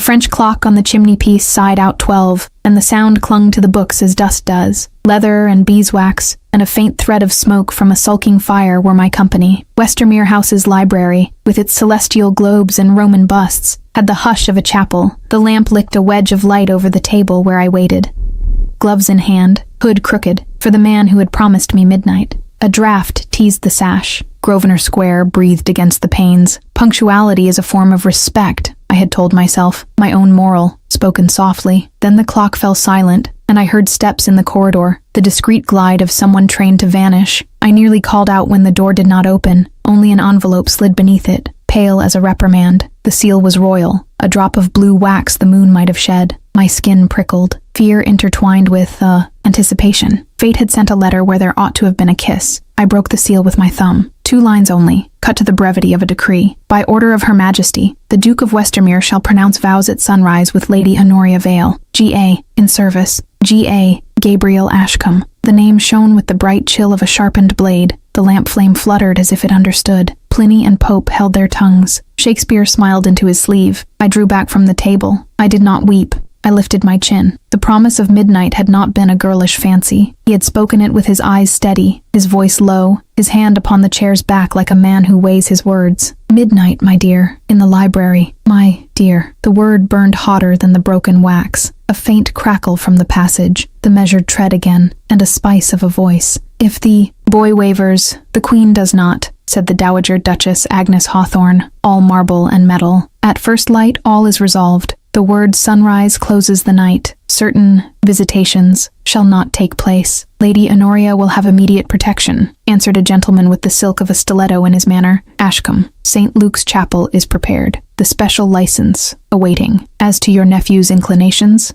French clock on the chimney-piece sighed out 12, and the sound clung to the books as dust does. Leather and beeswax, and a faint thread of smoke from a sulking fire were my company. Westermere House's library, with its celestial globes and Roman busts, had the hush of a chapel. The lamp licked a wedge of light over the table where I waited. Gloves in hand, hood crooked, for the man who had promised me midnight. A draught teased the sash. Grosvenor Square breathed against the panes. Punctuality is a form of respect, I had told myself, my own moral, spoken softly. Then the clock fell silent, and I heard steps in the corridor, the discreet glide of someone trained to vanish. I nearly called out when the door did not open. Only an envelope slid beneath it, pale as a reprimand. The seal was royal, a drop of blue wax the moon might have shed. My skin prickled, fear intertwined with, anticipation. Fate had sent a letter where there ought to have been a kiss. I broke the seal with my thumb. 2 lines only, cut to the brevity of a decree. By order of Her Majesty, the Duke of Westermere shall pronounce vows at sunrise with Lady Honoria Vale. G.A. in service. G.A. Gabriel Ashcombe. The name shone with the bright chill of a sharpened blade. The lamp flame fluttered as if it understood. Pliny and Pope held their tongues. Shakespeare smiled into his sleeve. I drew back from the table. I did not weep. I lifted my chin. The promise of midnight had not been a girlish fancy. He had spoken it with his eyes steady, his voice low, his hand upon the chair's back like a man who weighs his words. Midnight, my dear, in the library. My dear. The word burned hotter than the broken wax. A faint crackle from the passage, the measured tread again, and a spice of a voice. If the boy wavers, the queen does not, said the Dowager Duchess Agnes Hawthorne, all marble and metal. At first light, all is resolved. The word sunrise closes the night. Certain visitations shall not take place. Lady Honoria will have immediate protection, answered a gentleman with the silk of a stiletto in his manner. Ashcombe, St. Luke's Chapel is prepared. The special license awaiting. As to your nephew's inclinations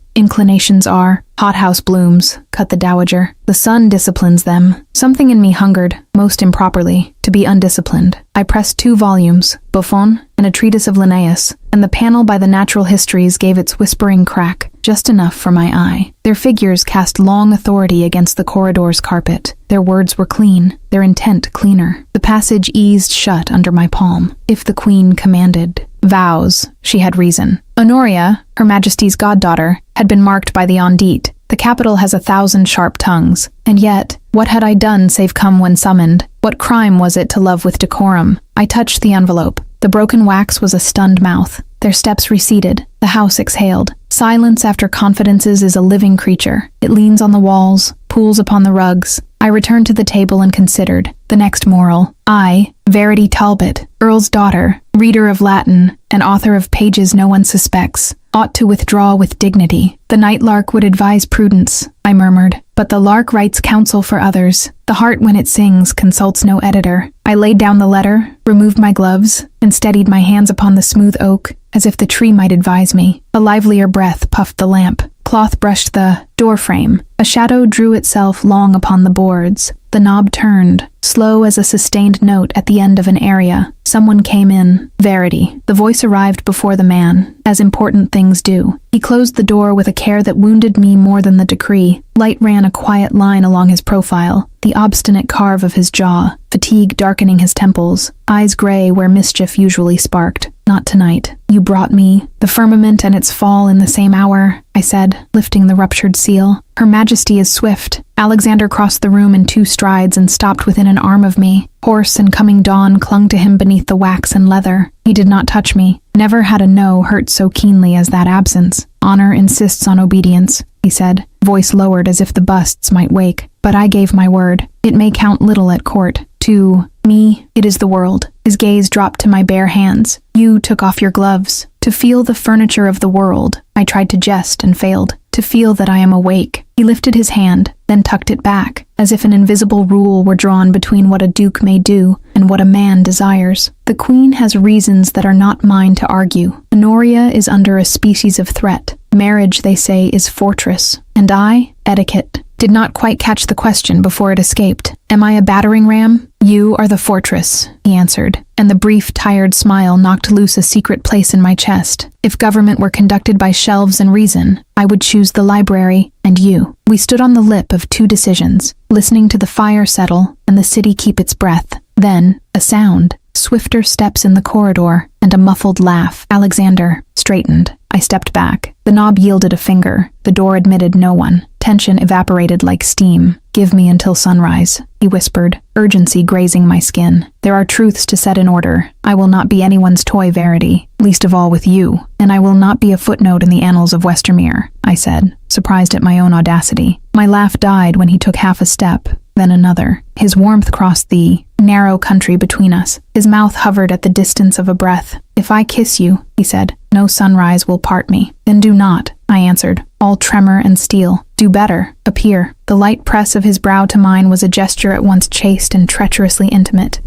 are hothouse blooms, cut the Dowager. The sun disciplines them. Something in me hungered, most improperly, to be undisciplined. I pressed 2 volumes, Buffon and a treatise of Linnaeus, and the panel by the natural histories gave its whispering crack, just enough for my eye. Their figures cast long authority against the corridor's carpet. Their words were clean, their intent cleaner. The passage eased shut under my palm. If the queen commanded. Vows, she had reason. Honoria, Her Majesty's goddaughter, had been marked by the ondite. The capital has 1,000 sharp tongues. And yet, what had I done save come when summoned? What crime was it to love with decorum? I touched the envelope. The broken wax was a stunned mouth. Their steps receded. The house exhaled. Silence after confidences is a living creature. It leans on the walls, pools upon the rugs. I returned to the table and considered. The next moral. I, Verity Talbot, Earl's daughter, reader of Latin, and author of pages no one suspects, ought to withdraw with dignity. The night lark would advise prudence, I murmured, but the lark writes counsel for others. The heart when it sings consults no editor. I laid down the letter, removed my gloves, and steadied my hands upon the smooth oak, as if the tree might advise me. A livelier breath puffed the lamp. Cloth brushed the door frame. A shadow drew itself long upon the boards. The knob turned, slow as a sustained note at the end of an aria. Someone came in. Verity. The voice arrived before the man, as important things do. He closed the door with a care that wounded me more than the decree. Light ran a quiet line along his profile, the obstinate carve of his jaw, fatigue darkening his temples, eyes gray where mischief usually sparked. Not tonight. You brought me the firmament and its fall in the same hour, I said, lifting the ruptured seal. Her Majesty is swift. Alexander crossed the room in 2 strides and stopped within an arm of me. Horse and coming dawn clung to him beneath the wax and leather. He did not touch me. Never had a no hurt so keenly as that absence. Honor insists on obedience, he said, voice lowered as if the busts might wake. But I gave my word. It may count little at court. To me, it is the world. His gaze dropped to my bare hands. You took off your gloves. To feel the furniture of the world. I tried to jest and failed. To feel that I am awake. He lifted his hand, then tucked it back, as if an invisible rule were drawn between what a duke may do and what a man desires. The queen has reasons that are not mine to argue. Honoria is under a species of threat. Marriage, they say, is fortress. And I, etiquette. Did not quite catch the question before it escaped. Am I a battering ram? You are the fortress, he answered, and the brief, tired smile knocked loose a secret place in my chest. If government were conducted by shelves and reason, I would choose the library and you. We stood on the lip of 2 decisions, listening to the fire settle and the city keep its breath. Then, a sound, swifter steps in the corridor, and a muffled laugh. Alexander straightened. I stepped back. The knob yielded a finger. The door admitted no one. Tension evaporated like steam. "Give me until sunrise," he whispered, urgency grazing my skin. "There are truths to set in order. I will not be anyone's toy, Verity, least of all with you, and I will not be a footnote in the annals of Westermere," I said, surprised at my own audacity. My laugh died when he took half a step, then another. His warmth crossed the narrow country between us. His mouth hovered at the distance of a breath. "If I kiss you," he said, "no sunrise will part me." "Then do not," I answered, all tremor and steel. "Do better. Appear." The light press of his brow to mine was a gesture at once chaste and treacherously intimate.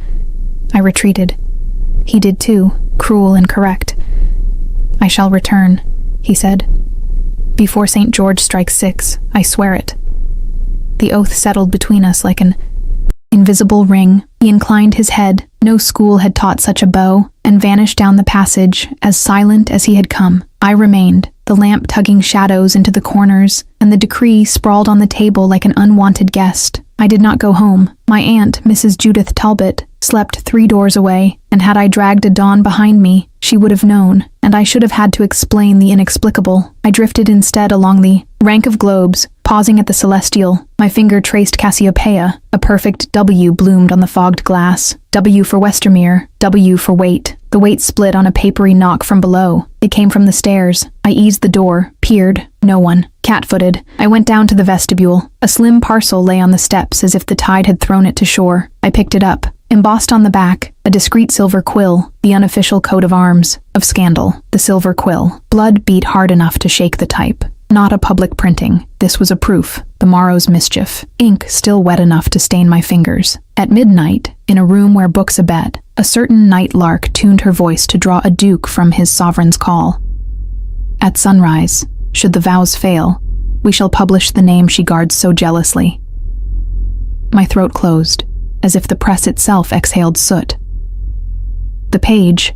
I retreated. He did too, cruel and correct. "I shall return," he said. "Before St. George strikes 6, I swear it." The oath settled between us like an invisible ring. He inclined his head, no school had taught such a bow, and vanished down the passage, as silent as he had come. I remained, the lamp tugging shadows into the corners, and the decree sprawled on the table like an unwanted guest. I did not go home. My aunt, Mrs. Judith Talbot, slept 3 doors away, and had I dragged a dawn behind me, she would have known, and I should have had to explain the inexplicable. I drifted instead along the rank of globes, pausing at the celestial. My finger traced Cassiopeia. A perfect W bloomed on the fogged glass. W for Westermere, W for wait. The wait split on a papery knock from below. It came from the stairs. I eased the door, peered. No one. Cat-footed, I went down to the vestibule. A slim parcel lay on the steps as if the tide had thrown it to shore. I picked it up. Embossed on the back, a discreet silver quill, the unofficial coat of arms, of Scandal, the silver quill. Blood beat hard enough to shake the type. Not a public printing. This was a proof. The morrow's mischief. Ink still wet enough to stain my fingers. At midnight, in a room where books abet, a certain night lark tuned her voice to draw a duke from his sovereign's call. At sunrise, should the vows fail, we shall publish the name she guards so jealously. My throat closed, as if the press itself exhaled soot. The page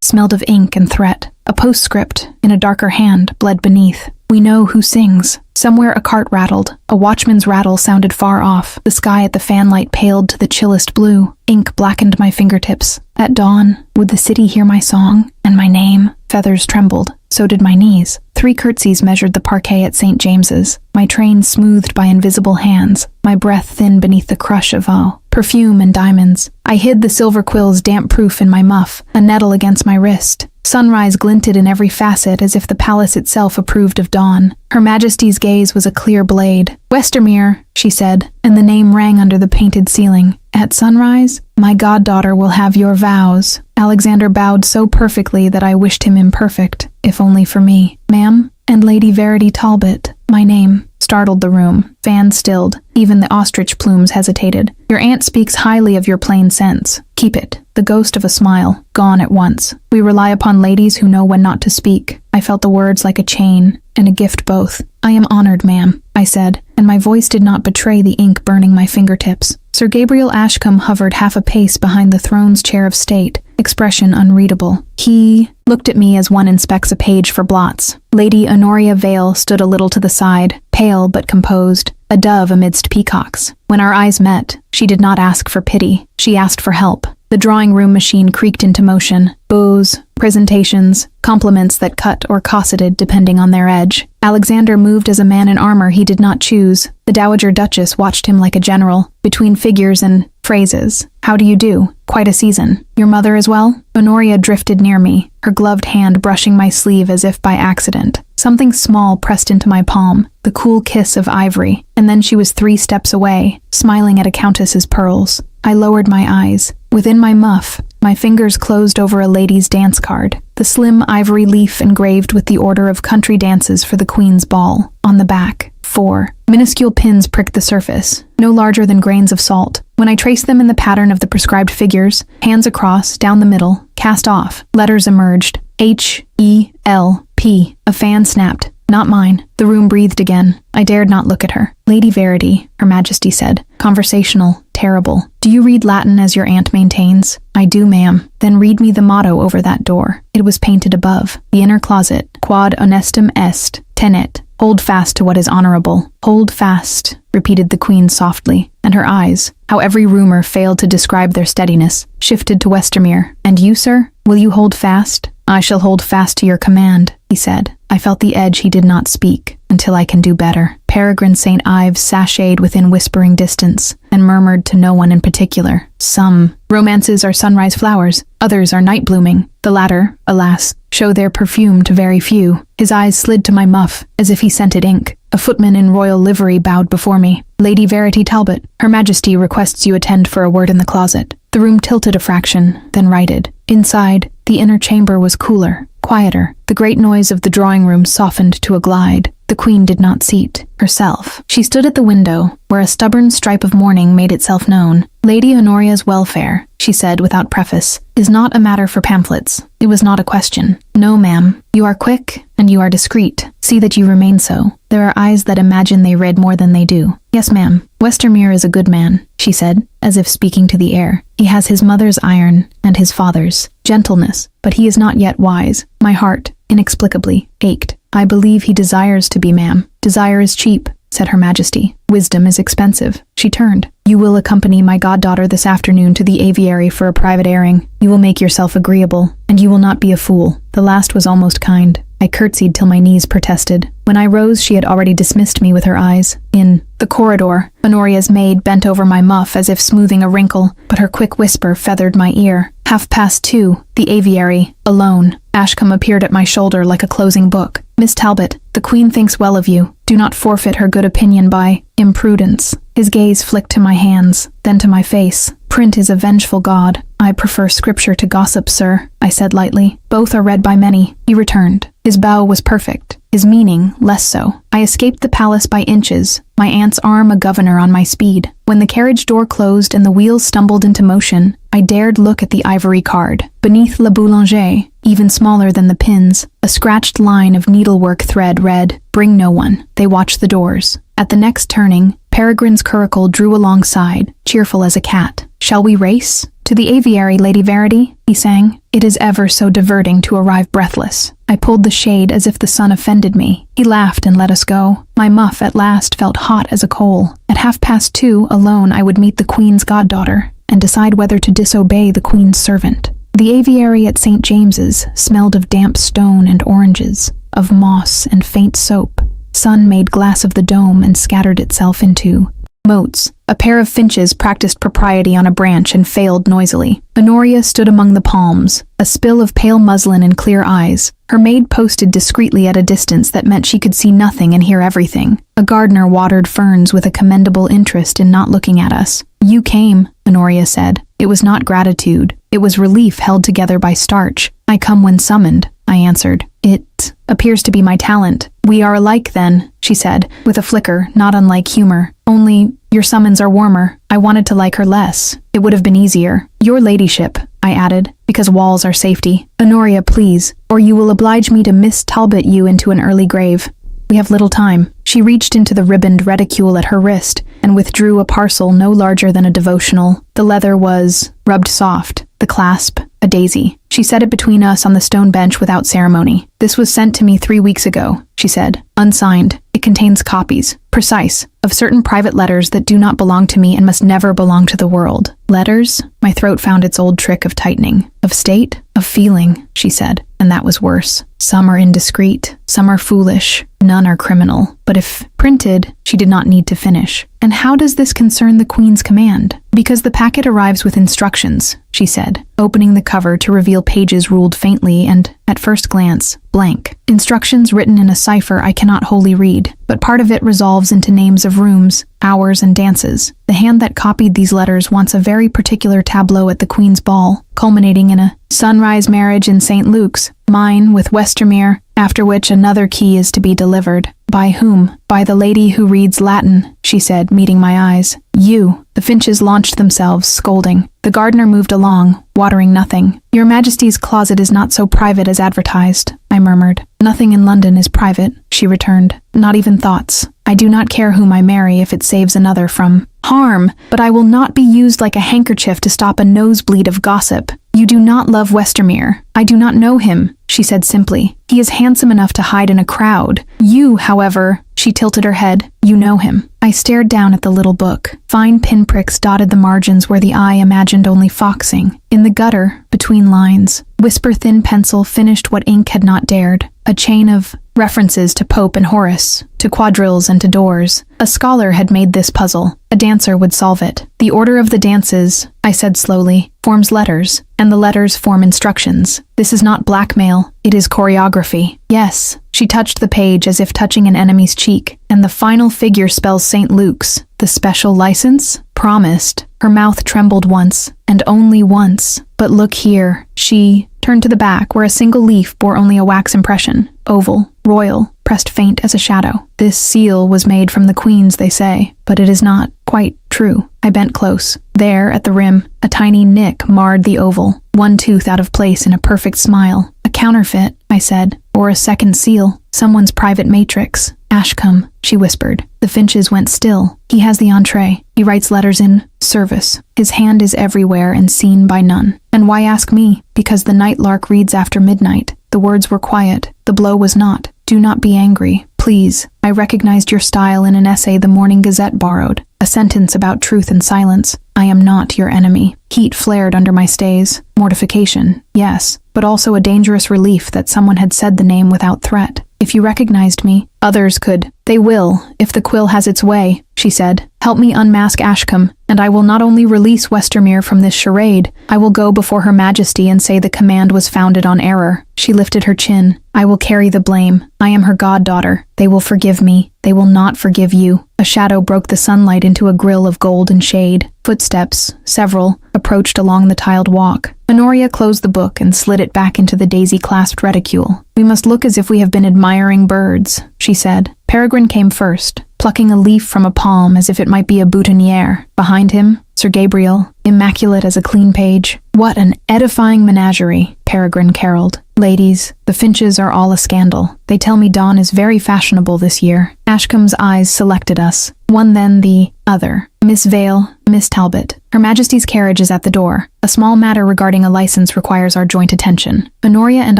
smelled of ink and threat. A postscript, in a darker hand, bled beneath. "We know who sings." Somewhere a cart rattled. A watchman's rattle sounded far off. The sky at the fanlight paled to the chillest blue. Ink blackened my fingertips. At dawn, would the city hear my song? And my name? Feathers trembled. So did my knees. 3 curtsies measured the parquet at St. James's. My train smoothed by invisible hands. My breath thin beneath the crush of perfume and diamonds. I hid the silver quill's damp proof in my muff, a nettle against my wrist. Sunrise glinted in every facet as if the palace itself approved of dawn. Her Majesty's gaze was a clear blade. "Westermere," she said, and the name rang under the painted ceiling. "At sunrise, my goddaughter will have your vows." Alexander bowed so perfectly that I wished him imperfect, if only for me. "Ma'am, and Lady Verity Talbot," my name startled the room. Fans stilled. Even the ostrich plumes hesitated. "Your aunt speaks highly of your plain sense. Keep it." The ghost of a smile, gone at once. "We rely upon ladies who know when not to speak." I felt the words like a chain, and a gift both. "I am honored, ma'am," I said, and my voice did not betray the ink burning my fingertips. Sir Gabriel Ashcombe hovered half a pace behind the throne's chair of state, expression unreadable. He looked at me as one inspects a page for blots. Lady Honoria Vale stood a little to the side, pale but composed, a dove amidst peacocks. When our eyes met, she did not ask for pity. She asked for help. The drawing room machine creaked into motion. Bows, presentations, compliments that cut or cosseted depending on their edge. Alexander moved as a man in armor he did not choose. The Dowager Duchess watched him like a general, between figures and phrases. "How do you do? Quite a season. Your mother as well?" Honoria drifted near me, her gloved hand brushing my sleeve as if by accident. Something small pressed into my palm, the cool kiss of ivory, and then she was 3 steps away, smiling at a countess's pearls. I lowered my eyes. Within my muff, my fingers closed over a lady's dance card, the slim ivory leaf engraved with the order of country dances for the Queen's ball. On the back, 4 minuscule pins pricked the surface, no larger than grains of salt. When I traced them in the pattern of the prescribed figures, hands across, down the middle, cast off, letters emerged. H-E-L-P. A fan snapped. Not mine. The room breathed again. I dared not look at her. "Lady Verity," Her Majesty said. Conversational. Terrible. "Do you read Latin as your aunt maintains?" "I do, ma'am." "Then read me the motto over that door." It was painted above. The inner closet. "Quod honestum est, tenet." "Hold fast to what is honorable." "Hold fast," repeated the Queen softly, and her eyes, how every rumor failed to describe their steadiness, shifted to Westermere. "And you, sir? Will you hold fast?" "I shall hold fast to your command." he said. I felt the edge he did not speak. Until I can do better. Peregrine St. Ives sashayed within whispering distance, and murmured to no one in particular. Some romances are sunrise flowers, others are night blooming. The latter, alas, show their perfume to very few. His eyes slid to my muff, as if he scented ink. A footman in royal livery bowed before me. Lady Verity Talbot, Her Majesty requests you attend for a word in the closet. The room tilted a fraction, then righted. Inside, the inner chamber was cooler, quieter. The great noise of the drawing room softened to a glide. The Queen did not seat herself. She stood at the window, where a stubborn stripe of mourning made itself known. Lady Honoria's welfare, she said without preface, is not a matter for pamphlets. It was not a question. No, ma'am. You are quick, and you are discreet. See that you remain so. There are eyes that imagine they read more than they do. Yes, ma'am. Westermere is a good man, she said, as if speaking to the air. He has his mother's iron, and his father's gentleness, but he is not yet wise. My heart, inexplicably, ached. I believe he desires to be, ma'am. Desire is cheap, said Her Majesty. Wisdom is expensive. She turned. You will accompany my goddaughter this afternoon to the aviary for a private airing. You will make yourself agreeable, and you will not be a fool. The last was almost kind. I curtsied till my knees protested. When I rose, she had already dismissed me with her eyes. In the corridor, Honoria's maid bent over my muff as if smoothing a wrinkle, but her quick whisper feathered my ear. 2:30, the aviary, alone. Ashcombe appeared at my shoulder like a closing book. Miss Talbot, the Queen thinks well of you. Do not forfeit her good opinion by imprudence. His gaze flicked to my hands, then to my face. Print is a vengeful god. I prefer scripture to gossip, sir, I said lightly. Both are read by many. He returned. His bow was perfect. His meaning, less so. I escaped the palace by inches, my aunt's arm a governor on my speed. When the carriage door closed and the wheels stumbled into motion, I dared look at the ivory card. Beneath La Boulanger, even smaller than the pins, a scratched line of needlework thread read, "Bring no one." They watched the doors. At the next turning, Peregrine's curricle drew alongside, cheerful as a cat. Shall we race? To the aviary, Lady Verity, he sang. It is ever so diverting to arrive breathless. I pulled the shade as if the sun offended me. He laughed and let us go. My muff at last felt hot as a coal. At 2:30, alone, I would meet the Queen's goddaughter and decide whether to disobey the Queen's servant. The aviary at St. James's smelled of damp stone and oranges, of moss and faint soap. Sun made glass of the dome and scattered itself into motes. A pair of finches practiced propriety on a branch and failed noisily. Honoria stood among the palms, a spill of pale muslin and clear eyes. Her maid posted discreetly at a distance that meant she could see nothing and hear everything. A gardener watered ferns with a commendable interest in not looking at us. You came, Honoria said. It was not gratitude. It was relief held together by starch. I come when summoned, I answered. It appears to be my talent. We are alike then, she said, with a flicker not unlike humor. Only, your summons are warmer. I wanted to like her less. It would have been easier. Your ladyship, I added, because walls are safety. Honoria, please, or you will oblige me to Miss Talbot you into an early grave. We have little time. She reached into the ribboned reticule at her wrist and withdrew a parcel no larger than a devotional. The leather was rubbed soft, the clasp a daisy. She set it between us on the stone bench without ceremony. This was sent to me 3 weeks ago, she said, unsigned. It contains copies, precise, of certain private letters that do not belong to me and must never belong to the world. Letters? My throat found its old trick of tightening. Of state? Of feeling, she said, and that was worse. Some are indiscreet, some are foolish, none are criminal. But if printed, she did not need to finish. And how does this concern the Queen's command? Because the packet arrives with instructions, she said, opening the cover to reveal pages ruled faintly and, at first glance, blank. Instructions written in a cipher I cannot wholly read, but part of it resolves into names of rooms, hours, and dances. The hand that copied these letters wants a very particular tableau at the Queen's ball, culminating in a sunrise marriage in St. Luke's, mine with Westermere, after which another key is to be delivered. By whom? By the lady who reads Latin, she said, meeting my eyes. You. The finches launched themselves, scolding. The gardener moved along, watering nothing. Your Majesty's closet is not so private as advertised, I murmured. Nothing in London is private, she returned. Not even thoughts. I do not care whom I marry if it saves another from harm, but I will not be used like a handkerchief to stop a nosebleed of gossip. You do not love Westermere. I do not know him, she said simply. He is handsome enough to hide in a crowd. You, however, She tilted her head. You know him. I stared down at the little book. Fine pinpricks dotted the margins where the eye imagined only foxing. In the gutter, between lines, whisper-thin pencil finished what ink had not dared. A chain of references to Pope and Horace, to quadrilles and to doors. A scholar had made this puzzle. A dancer would solve it. The order of the dances, I said slowly, forms letters, and the letters form instructions. This is not blackmail, it is choreography. Yes, she touched the page as if touching an enemy's cheek, and the final figure spells St. Luke's. The special license? Promised. Her mouth trembled once, and only once. But look here. She turned to the back, where a single leaf bore only a wax impression. Oval, royal, pressed faint as a shadow. This seal was made from the queens, they say, but it is not quite true. I bent close. There, at the rim, a tiny nick marred the oval, one tooth out of place in a perfect smile. A counterfeit, I said, or a second seal, someone's private matrix. Ashcombe, she whispered. The Finches went still. He has the entree. He writes letters in service. His hand is everywhere and seen by none. And why ask me? Because the night lark reads after midnight. The words were quiet. The blow was not. Do not be angry. Please. I recognized your style in an essay the Morning Gazette borrowed. A sentence about truth and silence. I am not your enemy. Heat flared under my stays. Mortification, yes, but also a dangerous relief that someone had said the name without threat. If you recognized me, others could. They will, if the quill has its way, she said. Help me unmask Ashcombe, and I will not only release Westermere from this charade, I will go before Her Majesty and say the command was founded on error. She lifted her chin. I will carry the blame. I am her goddaughter. They will forgive me. They will not forgive you. A shadow broke the sunlight into a grill of gold and shade. Footsteps, several, approached along the tiled walk. Honoria closed the book and slid it back into the daisy-clasped reticule. We must look as if we have been admiring birds, she said. Peregrine came first, plucking a leaf from a palm as if it might be a boutonniere. Behind him, Sir Gabriel, immaculate as a clean page. What an edifying menagerie, Peregrine caroled. Ladies, the Finches are all a scandal. They tell me Dawn is very fashionable this year. Ashcombe's eyes selected us. One then the other. Miss Vale, Miss Talbot. Her Majesty's carriage is at the door. A small matter regarding a license requires our joint attention. Honoria and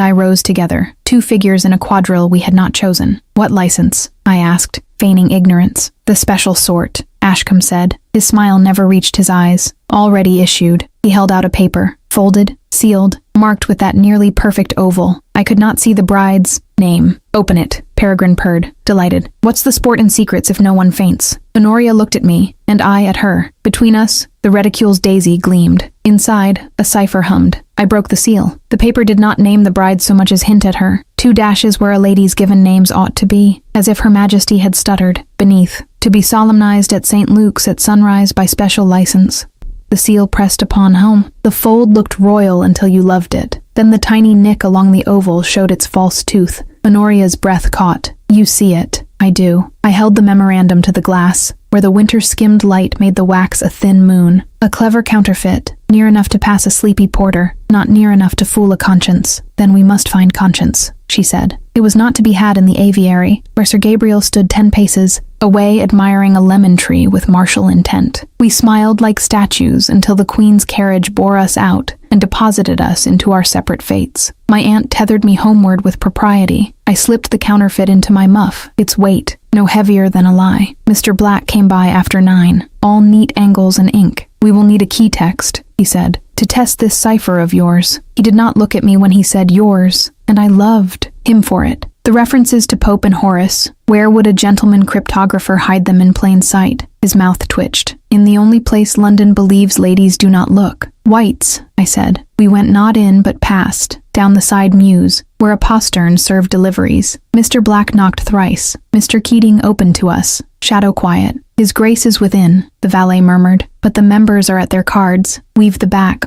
I rose together, two figures in a quadrille we had not chosen. What license? I asked, feigning ignorance. The special sort, Ashcombe said. His smile never reached his eyes. Already issued. He held out a paper, folded, sealed, marked with that nearly perfect oval. I could not see the bride's name. Open it, Peregrine purred, delighted. What's the sport in secrets if no one faints? Honoria looked at me, and I at her. Between us, the reticule's daisy gleamed. Inside, a cipher hummed. I broke the seal. The paper did not name the bride so much as hint at her. 2 dashes where a lady's given names ought to be, as if Her Majesty had stuttered. Beneath, to be solemnized at St. Luke's at sunrise by special license. The seal pressed upon home. The fold looked royal until you loved it. Then the tiny nick along the oval showed its false tooth. Honoria's breath caught. You see it. I do. I held the memorandum to the glass, where the winter-skimmed light made the wax a thin moon. A clever counterfeit, near enough to pass a sleepy porter, not near enough to fool a conscience. Then we must find conscience, she said. It was not to be had in the aviary, where Sir Gabriel stood 10 paces away admiring a lemon tree with martial intent. We smiled like statues until the Queen's carriage bore us out and deposited us into our separate fates. My aunt tethered me homeward with propriety. I slipped the counterfeit into my muff, its weight, no heavier than a lie. Mr. Black came by after 9, all neat angles and ink. We will need a key text, he said, to test this cipher of yours. He did not look at me when he said yours, and I loved him for it. The references to Pope and Horace, where would a gentleman cryptographer hide them in plain sight? His mouth twitched. In the only place London believes ladies do not look. White's, I said. We went not in but past, down the side mews, where a postern served deliveries. Mr. Black knocked thrice. Mr. Keating opened to us. Shadow quiet. His Grace is within, the valet murmured, but the members are at their cards. We've the back,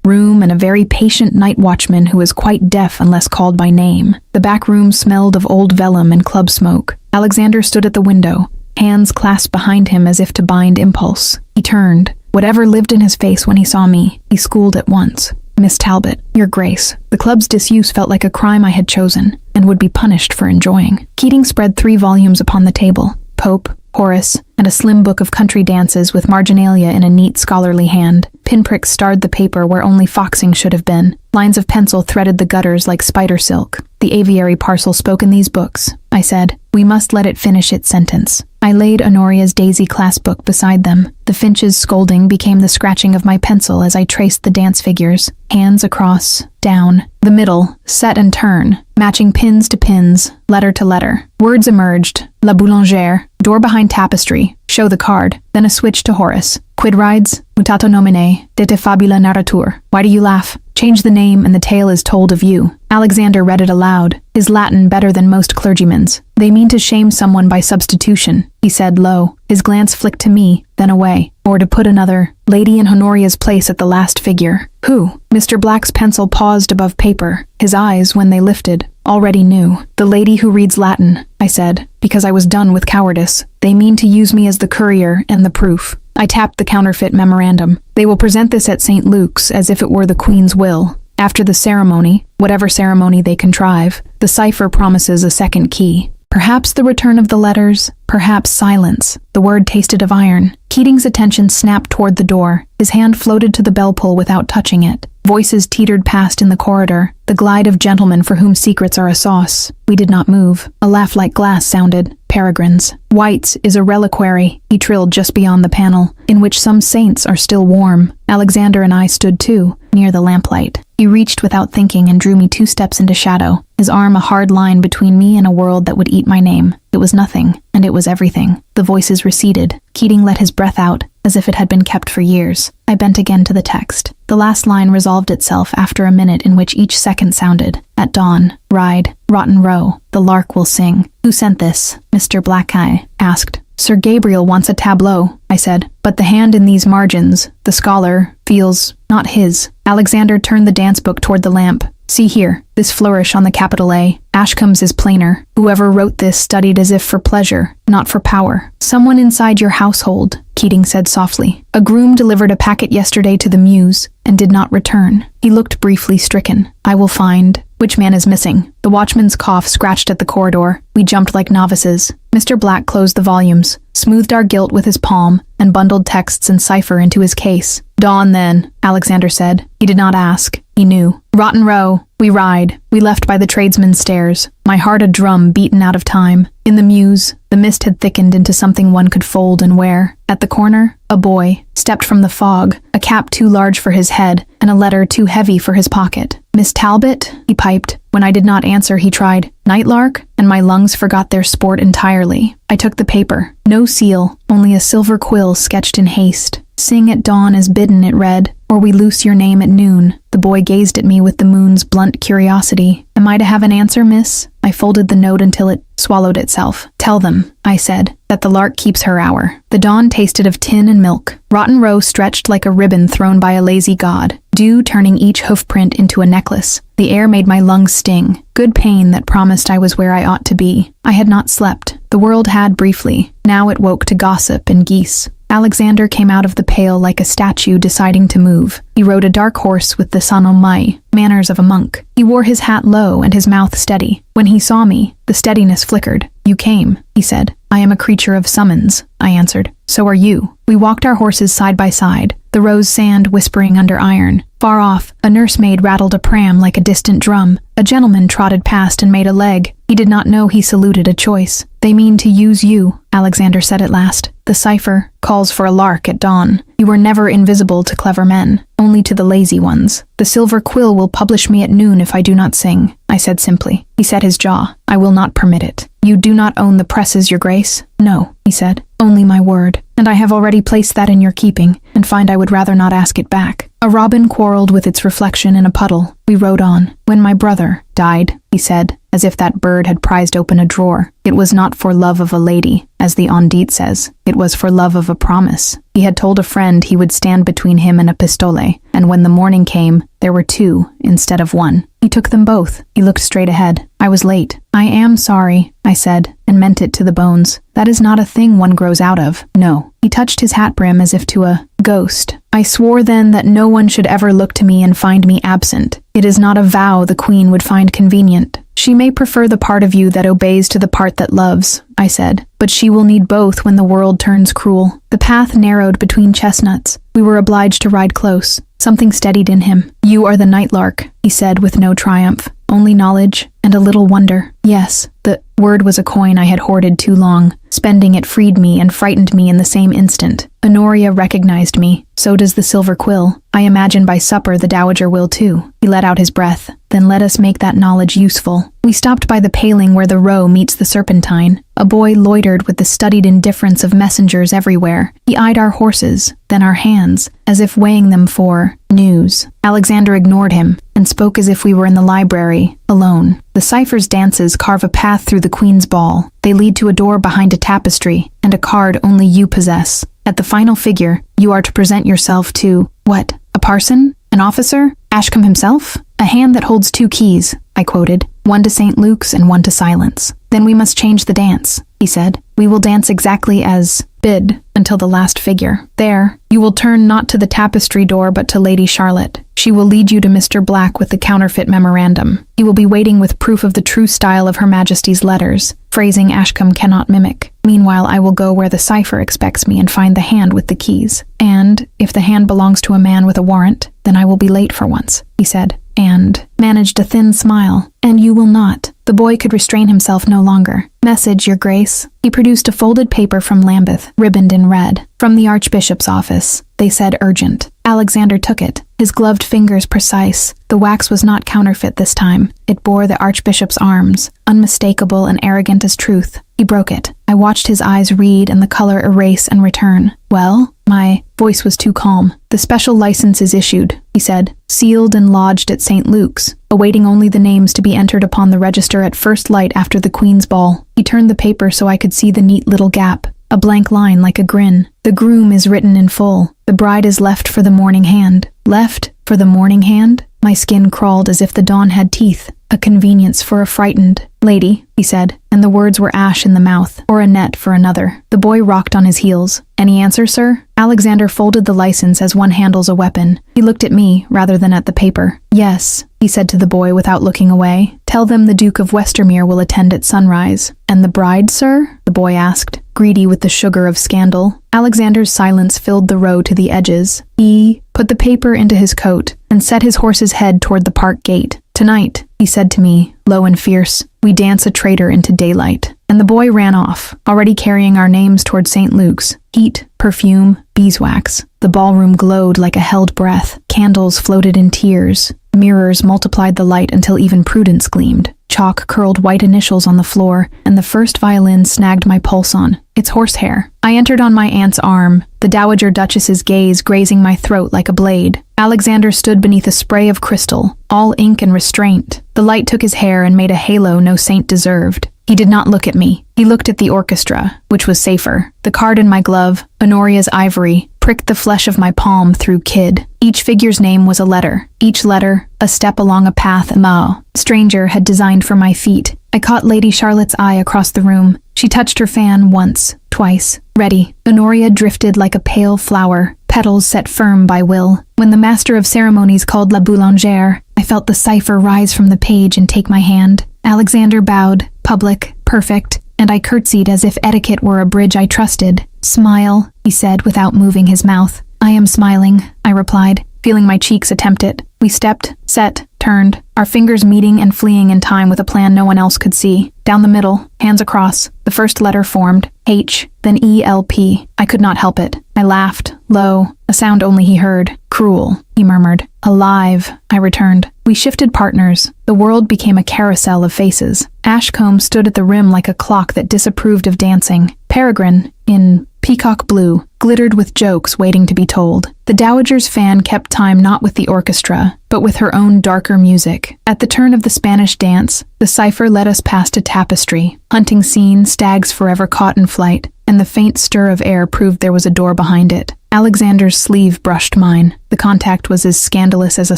room and a very patient night watchman who is quite deaf unless called by name. The back room smelled of old vellum and club smoke. Alexander stood at the window, hands clasped behind him as if to bind impulse. He turned. Whatever lived in his face when he saw me, he schooled at once. Miss Talbot, your Grace. The club's disuse felt like a crime I had chosen, and would be punished for enjoying. Keating spread 3 volumes upon the table. Pope, Horace, and a slim book of country dances with marginalia in a neat scholarly hand. Pinpricks starred the paper where only foxing should have been. Lines of pencil threaded the gutters like spider silk. The aviary parcel spoke in these books. I I said. We must let it finish its sentence. I laid Honoria's daisy class book beside them. The finch's scolding became the scratching of my pencil as I traced the dance figures. Hands across, down, the middle, set and turn, matching pins to pins, letter to letter. Words emerged. La boulangère, door behind tapestry, show the card, then a switch to Horace. Quid rides, mutato nomine, de te fabula narratur. Why do you laugh? Change the name and the tale is told of you. Alexander read it aloud, his Latin better than most clergymen's. They mean to shame someone by substitution, he said low. His glance flicked to me, then away. Or to put another, lady in Honoria's place at the last figure. Who? Mr. Black's pencil paused above paper. His eyes, when they lifted, already knew. The lady who reads Latin, I said, because I was done with cowardice. They mean to use me as the courier and the proof. I tapped the counterfeit memorandum. They will present this at St. Luke's as if it were the Queen's will. After the ceremony, whatever ceremony they contrive, the cipher promises a second key. Perhaps the return of the letters, perhaps silence. The word tasted of iron. Keating's attention snapped toward the door. His hand floated to the bell pull without touching it. Voices teetered past in the corridor, the glide of gentlemen for whom secrets are a sauce. We did not move. A laugh like glass sounded. Peregrine's. White's is a reliquary, he trilled just beyond the panel, in which some saints are still warm. Alexander and I stood too, near the lamplight. He reached without thinking and drew me 2 steps into shadow, his arm a hard line between me and a world that would eat my name. It was nothing, and it was everything. The voices receded. Keating let his breath out, as if it had been kept for years. I bent again to the text. The last line resolved itself after a minute in which each second sounded. At dawn, ride, Rotten Row, the lark will sing. Who sent this? Mr. Blackeye asked. Sir Gabriel wants a tableau, I said, but the hand in these margins, the scholar, feels not his. Alexander turned the dance book toward the lamp. See here, this flourish on the capital A. Ashcomb's is plainer. Whoever wrote this studied as if for pleasure, not for power. Someone inside your household, Keating said softly. A groom delivered a packet yesterday to the Muse and did not return. He looked briefly stricken. I will find. Which man is missing? The watchman's cough scratched at the corridor. We jumped like novices. Mr. Black closed the volumes, smoothed our gilt with his palm, and bundled texts and cipher into his case. Dawn then, Alexander said. He did not ask. He knew. Rotten Row. We ride. We left by the tradesmen's stairs. My heart a drum beaten out of time. In the Muse, the mist had thickened into something one could fold and wear. At the corner, a boy stepped from the fog, a cap too large for his head, and a letter too heavy for his pocket. Miss Talbot? He piped. When I did not answer, he tried. Nightlark? And my lungs forgot their sport entirely. I took the paper. No seal, only a silver quill sketched in haste. Sing at dawn as bidden, it read, or we loose your name at noon. The boy gazed at me with the moon's blunt curiosity. Am I to have an answer, miss? I folded the note until it swallowed itself. Tell them, I said, that the lark keeps her hour. The dawn tasted of tin and milk. Rotten Row stretched like a ribbon thrown by a lazy god, dew turning each hoofprint into a necklace. The air made my lungs sting. Good pain that promised I was where I ought to be. I had not slept. The world had briefly. Now it woke to gossip and geese. Alexander came out of the pale like a statue deciding to move. He rode a dark horse with the sanomai, manners of a monk. He wore his hat low and his mouth steady. When he saw me, the steadiness flickered. You came, he said. I am a creature of summons, I answered. So are you. We walked our horses side by side, the rose sand whispering under iron. Far off, a nursemaid rattled a pram like a distant drum. A gentleman trotted past and made a leg. He did not know he saluted a choice. They mean to use you, Alexander said at last. The cipher calls for a lark at dawn. You were never invisible to clever men, only to the lazy ones. The silver quill will publish me at noon if I do not sing, I said simply. He set his jaw. I will not permit it. You do not own the presses, your grace? No, he said. Only my word. And I have already placed that in your keeping, and find I would rather not ask it back. A robin quarreled with its reflection in a puddle. We rode on. When my brother died, he said, as if that bird had prized open a drawer. It was not for love of a lady, as the Ondite says. It was for love of a promise. He had told a friend he would stand between him and a pistole, and when the morning came, there were 2 instead of 1. He took them both. He looked straight ahead. I was late. I am sorry, I said, and meant it to the bones. That is not a thing one grows out of. No. He touched his hat brim as if to a ghost. I swore then that no one should ever look to me and find me absent. It is not a vow the queen would find convenient. She may prefer the part of you that obeys to the part that loves, I said, but she will need both when the world turns cruel. The path narrowed between chestnuts. We were obliged to ride close. Something steadied in him. You are the Nightlark, he said with no triumph. only knowledge and a little wonder. Yes, the word was a coin I had hoarded too long. Spending it freed me and frightened me in the same instant. Honoria recognized me. So does the silver quill. I imagine by supper the dowager will too. He let out his breath. Then let us make that knowledge useful. We stopped by the paling where the row meets the serpentine. A boy loitered with the studied indifference of messengers everywhere. He eyed our horses, then our hands, as if weighing them for news. Alexander ignored him and spoke as if we were in the library, alone. The cipher's dances carve a path through the Queen's ball. They lead to a door behind a tapestry and a card only you possess. At the final figure, you are to present yourself to, what, a parson? An officer? Ashcombe himself? A hand that holds 2 keys, I quoted, one to St. Luke's and one to silence. Then we must change the dance, he said. We will dance exactly as bid until the last figure. There, you will turn not to the tapestry door but to Lady Charlotte. She will lead you to Mr. Black with the counterfeit memorandum. He will be waiting with proof of the true style of Her Majesty's letters, phrasing Ashcombe cannot mimic. Meanwhile, I will go where the cipher expects me and find the hand with the keys. And, if the hand belongs to a man with a warrant, then I will be late for once, he said, and managed a thin smile. And you will not. The boy could restrain himself no longer. Message, Your Grace. He produced a folded paper from Lambeth, ribboned in red. From the Archbishop's office. They said urgent. Alexander took it, his gloved fingers precise. The wax was not counterfeit this time. It bore the Archbishop's arms, unmistakable and arrogant as truth. He broke it. I watched his eyes read and the color erase and return. Well, my voice was too calm. The special license is issued, he said, sealed and lodged at St. Luke's, awaiting only the names to be entered upon the register at first light after the Queen's ball. He turned the paper so I could see the neat little gap. A blank line like a grin. The groom is written in full. The bride is left for the morning hand. Left for the morning hand? My skin crawled as if the dawn had teeth. A convenience for a frightened lady, he said, and the words were ash in the mouth, or a net for another. The boy rocked on his heels. Any answer, sir? Alexander folded the license as one handles a weapon. He looked at me rather than at the paper. Yes, he said to the boy without looking away. Tell them the Duke of Westermere will attend at sunrise. And the bride, sir? The boy asked, greedy with the sugar of scandal. Alexander's silence filled the row to the edges. He put the paper into his coat and set his horse's head toward the park gate. Tonight, he said to me, low and fierce, we dance a traitor into daylight. And the boy ran off, already carrying our names toward St. Luke's. Heat, perfume, beeswax. The ballroom glowed like a held breath. Candles floated in tears. Mirrors multiplied the light until even Prudence gleamed. Chalk curled white initials on the floor, and the first violin snagged my pulse on. It's horsehair. I entered on my aunt's arm, the Dowager Duchess's gaze grazing my throat like a blade. Alexander stood beneath a spray of crystal, all ink and restraint. The light took his hair and made a halo no saint deserved. He did not look at me. He looked at the orchestra, which was safer. The card in my glove, Honoria's ivory, pricked the flesh of my palm through kid. Each figure's name was a letter. Each letter, a step along a path Mao, stranger had designed for my feet. I caught Lady Charlotte's eye across the room. She touched her fan once, twice. Ready. Honoria drifted like a pale flower, petals set firm by will. When the master of ceremonies called La Boulangère, I felt the cipher rise from the page and take my hand. Alexander bowed, public, perfect, and I curtsied as if etiquette were a bridge I trusted. Smile, he said without moving his mouth. I am smiling, I replied, feeling my cheeks attempt it. We stepped, set, turned, our fingers meeting and fleeing in time with a plan no one else could see. Down the middle, hands across, the first letter formed, H, then E-L-P. I could not help it. I laughed, low, a sound only he heard. Cruel, he murmured. Alive, I returned. We shifted partners. The world became a carousel of faces. Ashcombe stood at the rim like a clock that disapproved of dancing. Peregrine, in peacock blue, glittered with jokes waiting to be told. The Dowager's fan kept time not with the orchestra, but with her own darker music. At the turn of the Spanish dance, the cipher led us past a tapestry, hunting scene, stags forever caught in flight, and the faint stir of air proved there was a door behind it. Alexander's sleeve brushed mine. The contact was as scandalous as a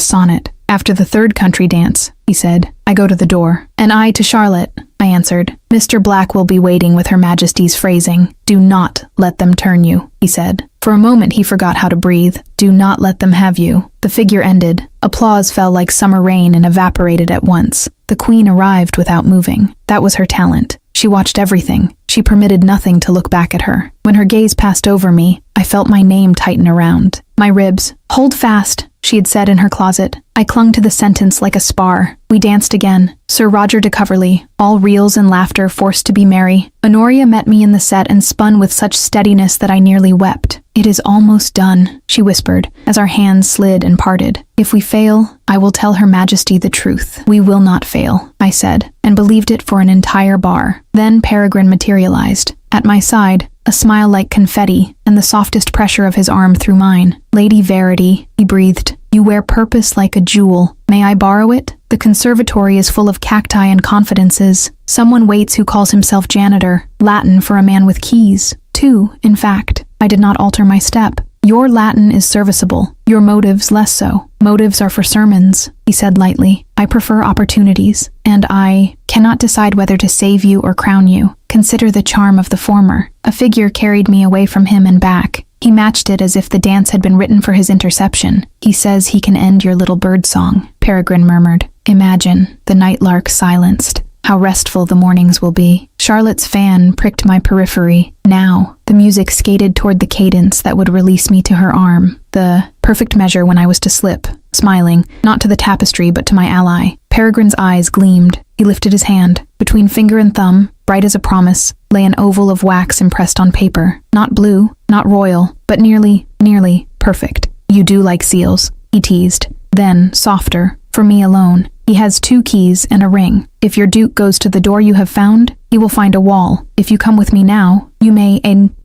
sonnet. After the third country dance, he said, I go to the door. And I to Charlotte, I answered. Mr. Black will be waiting with Her Majesty's phrasing. Do not let them turn you, he said. For a moment he forgot how to breathe. Do not let them have you. The figure ended. Applause fell like summer rain and evaporated at once. The Queen arrived without moving. That was her talent. She watched everything. She permitted nothing to look back at her. When her gaze passed over me, I felt my name tighten around. My ribs. Hold fast, she had said in her closet. I clung to the sentence like a spar. We danced again. Sir Roger de Coverley, all reels and laughter, forced to be merry. Honoria met me in the set and spun with such steadiness that I nearly wept. "It is almost done," she whispered, as our hands slid and parted. "If we fail, I will tell Her Majesty the truth." "We will not fail," I said, and believed it for an entire bar. Then Peregrine materialized. At my side, a smile like confetti, and the softest pressure of his arm through mine. "Lady Verity," he breathed, "you wear purpose like a jewel. May I borrow it? The conservatory is full of cacti and confidences. Someone waits who calls himself janitor, Latin for a man with keys. 2, in fact." I did not alter my step. "Your Latin is serviceable, your motives less so. Motives are for sermons," he said lightly. "I prefer opportunities, and I cannot decide whether to save you or crown you. Consider the charm of the former." A figure carried me away from him and back. He matched it as if the dance had been written for his interception. "He says he can end your little bird song," Peregrine murmured. "Imagine, the night lark silenced. How restful the mornings will be." Charlotte's fan pricked my periphery. Now, the music skated toward the cadence that would release me to her arm. The perfect measure when I was to slip, smiling, not to the tapestry but to my ally. Peregrine's eyes gleamed. He lifted his hand. Between finger and thumb, bright as a promise, lay an oval of wax impressed on paper. Not blue, not royal, but nearly perfect. "You do like seals," he teased. Then, softer, for me alone, "He has 2 keys and a ring. If your duke goes to the door you have found, he will find a wall. If you come with me now, you may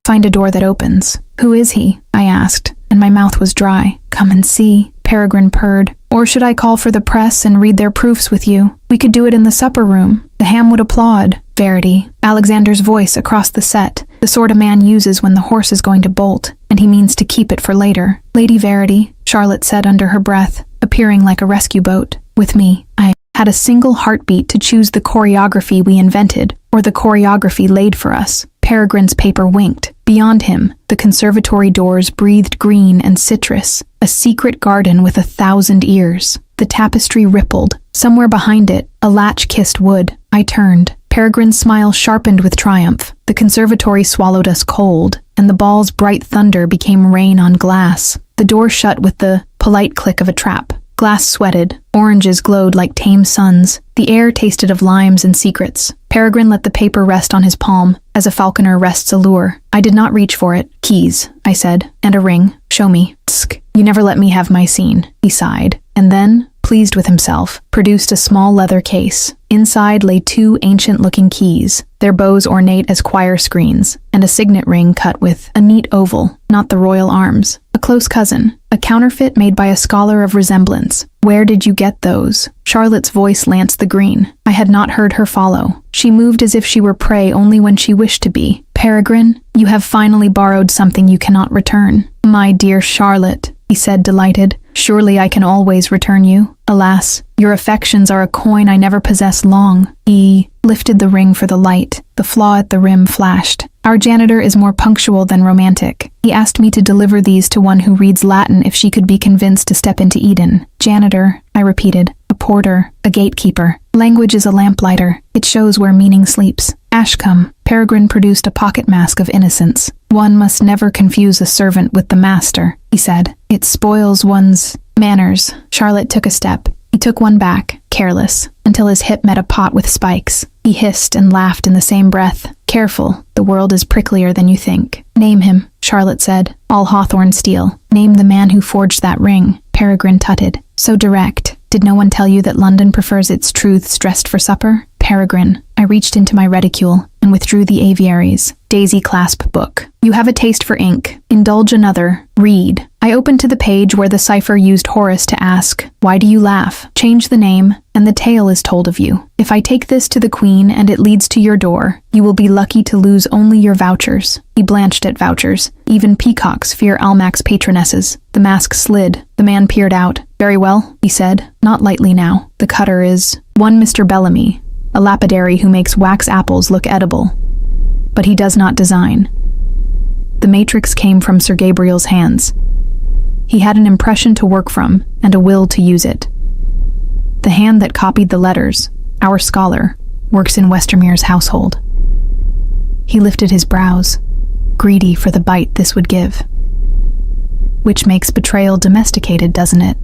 find a door that opens." "Who is he?" I asked, and my mouth was dry. "Come and see," Peregrine purred. "Or should I call for the press and read their proofs with you? We could do it in the supper room. The ham would applaud." "Verity," Alexander's voice across the set, the sort a man uses when the horse is going to bolt, and he means to keep it for later. "Lady Verity," Charlotte said under her breath, appearing like a rescue boat. "With me, I had a single heartbeat to choose the choreography we invented, or the choreography laid for us." Peregrine's paper winked. Beyond him, the conservatory doors breathed green and citrus, a secret garden with 1,000 ears. The tapestry rippled. Somewhere behind it, a latch kissed wood. I turned. Peregrine's smile sharpened with triumph. The conservatory swallowed us cold, and the ball's bright thunder became rain on glass. The door shut with the polite click of a trap. Glass sweated. Oranges glowed like tame suns. The air tasted of limes and secrets. Peregrine let the paper rest on his palm, as a falconer rests a lure. I did not reach for it. "Keys," I said, "and a ring. Show me." "Tsk, you never let me have my scene," he sighed. And then, pleased with himself, produced a small leather case. Inside lay 2 ancient-looking keys, their bows ornate as choir screens, and a signet ring cut with a neat oval, not the royal arms. A close cousin, a counterfeit made by a scholar of resemblance. "Where did you get those?" Charlotte's voice lanced the green. I had not heard her follow. She moved as if she were prey only when she wished to be. "Peregrine, you have finally borrowed something you cannot return." "My dear Charlotte," he said, delighted. "Surely I can always return you. Alas, your affections are a coin I never possess long." He lifted the ring for the light. The flaw at the rim flashed. "Our janitor is more punctual than romantic. He asked me to deliver these to one who reads Latin if she could be convinced to step into Eden." "Janitor," I repeated. "A porter, a gatekeeper. Language is a lamplighter. It shows where meaning sleeps." "Ashcombe." Peregrine produced a pocket mask of innocence. "One must never confuse a servant with the master," he said. "It spoils one's manners." Charlotte took a step. He took one back, careless, until his hip met a pot with spikes. He hissed and laughed in the same breath. "Careful, the world is pricklier than you think." "Name him," Charlotte said, all hawthorn steel. "Name the man who forged that ring." Peregrine tutted. "So direct. Did no one tell you that London prefers its truths dressed for supper?" "Peregrine." I reached into my reticule and withdrew the aviaries. Daisy clasp book. "You have a taste for ink. Indulge another. Read." I opened to the page where the cipher used Horace to ask, "Why do you laugh?" Change the name, and the tale is told of you. If I take this to the Queen and it leads to your door, you will be lucky to lose only your vouchers. He blanched at vouchers. Even peacocks fear Almac's patronesses. The mask slid. The man peered out. "Very well," he said, not lightly now. "The cutter is one Mr. Bellamy, a lapidary who makes wax apples look edible. But he does not design." The matrix came from Sir Gabriel's hands. He had an impression to work from, and a will to use it. The hand that copied the letters, our scholar, works in Westermere's household. He lifted his brows, greedy for the bite this would give. "Which makes betrayal domesticated, doesn't it?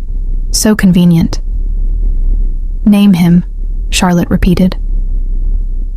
So convenient." Name him, Charlotte repeated.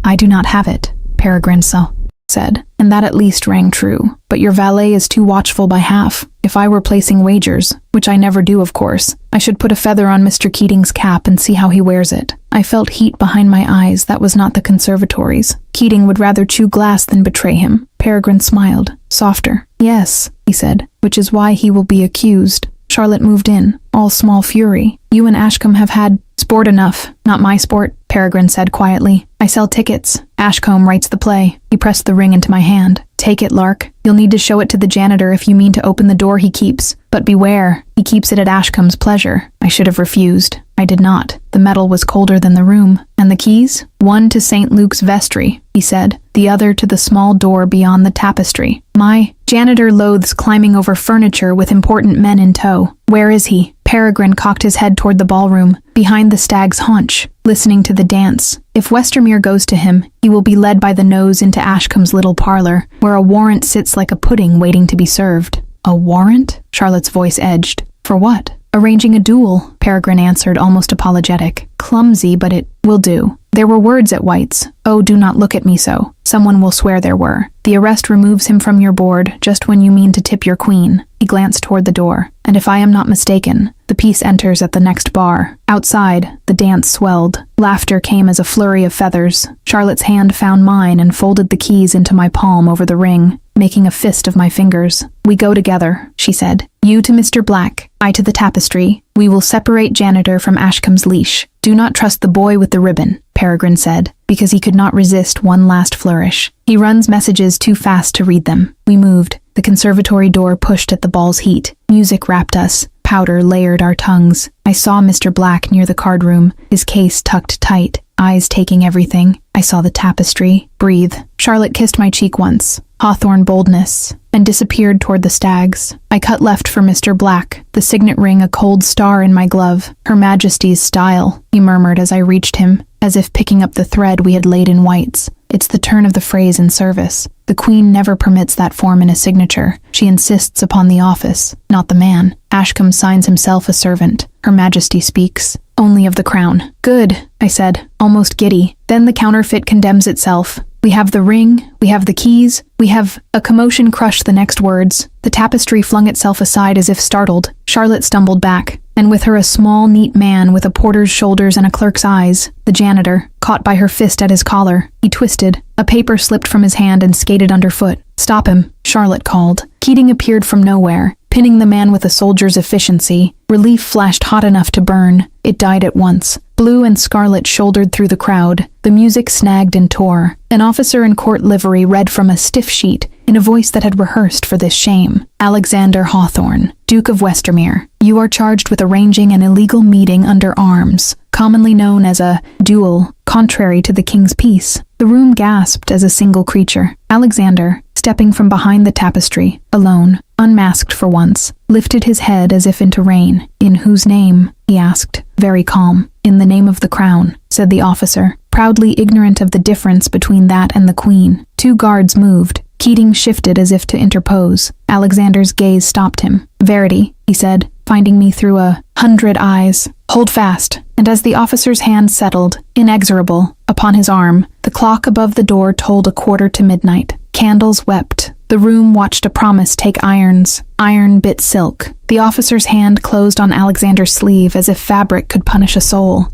I do not have it, Peregrine said, and that at least rang true. But your valet is too watchful by half. If I were placing wagers, which I never do of course, I should put a feather on Mr. Keating's cap and see how he wears it. I felt heat behind my eyes. That was not the conservatory's. Keating would rather chew glass than betray him. Peregrine smiled, softer. Yes, he said, which is why he will be accused. Charlotte moved in, all small fury. You and Ashcombe have had sport enough. Not my sport, Peregrine said quietly. I sell tickets. Ashcombe writes the play. He pressed the ring into my hand. Take it, Lark. You'll need to show it to the janitor if you mean to open the door he keeps. But beware, he keeps it at Ashcombe's pleasure. I should have refused. I did not. The metal was colder than the room. And the keys? One to St. Luke's vestry, he said. The other to the small door beyond the tapestry. My janitor loathes climbing over furniture with important men in tow. Where is he? Peregrine cocked his head toward the ballroom, behind the stag's haunch, listening to the dance. If Westermere goes to him, he will be led by the nose into Ashcombe's little parlor, where a warrant sits like a pudding waiting to be served. A warrant? Charlotte's voice edged. For what? Arranging a duel, Peregrine answered, almost apologetic. Clumsy, but it will do. There were words at White's. Oh, do not look at me so. Someone will swear there were. The arrest removes him from your board just when you mean to tip your queen. He glanced toward the door. And if I am not mistaken, the piece enters at the next bar. Outside, the dance swelled. Laughter came as a flurry of feathers. Charlotte's hand found mine and folded the keys into my palm over the ring, making a fist of my fingers. We go together, she said. You to Mr. Black, I to the tapestry. We will separate janitor from Ashcombe's leash. Do not trust the boy with the ribbon, Peregrine said, because he could not resist one last flourish. He runs messages too fast to read them. We moved. The conservatory door pushed at the ball's heat. Music wrapped us. Powder layered our tongues. I saw Mr. Black near the card room, his case tucked tight, eyes taking everything. I saw the tapestry. Breathe. Charlotte kissed my cheek once. Hawthorne boldness. And disappeared toward the stags. I cut left for Mr. Black, the signet ring a cold star in my glove. Her Majesty's style, he murmured as I reached him, as if picking up the thread we had laid in White's. It's the turn of the phrase in service. The Queen never permits that form in a signature. She insists upon the office, not the man. Ashcombe signs himself a servant. Her Majesty speaks. Only of the crown. Good, I said, almost giddy. Then the counterfeit condemns itself. We have the ring, we have the keys, we have... A commotion crushed the next words. The tapestry flung itself aside as if startled. Charlotte stumbled back, and with her a small, neat man with a porter's shoulders and a clerk's eyes. The janitor, caught by her fist at his collar. He twisted. A paper slipped from his hand and skated underfoot. Stop him, Charlotte called. Keating appeared from nowhere, pinning the man with a soldier's efficiency. Relief flashed hot enough to burn. It died at once. Blue and scarlet shouldered through the crowd. The music snagged and tore. An officer in court livery read from a stiff sheet in a voice that had rehearsed for this shame. Alexander Hawthorne, Duke of Westermere, you are charged with arranging an illegal meeting under arms, commonly known as a duel, contrary to the king's peace. The room gasped as a single creature. Alexander, stepping from behind the tapestry, alone, unmasked for once, lifted his head as if into rain. In whose name? He asked, very calm. In the name of the crown, said the officer, proudly ignorant of the difference between that and the Queen. Two guards moved. Keating shifted as if to interpose. Alexander's gaze stopped him. Verity, he said, finding me through 100 eyes. Hold fast. And as the officer's hand settled, inexorable, upon his arm, the clock above the door told 1:15 to midnight. Candles wept. The room watched a promise take irons. Iron bit silk. The officer's hand closed on Alexander's sleeve as if fabric could punish a soul.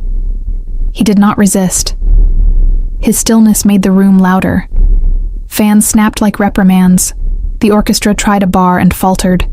He did not resist. His stillness made the room louder. Fans snapped like reprimands. The orchestra tried a bar and faltered.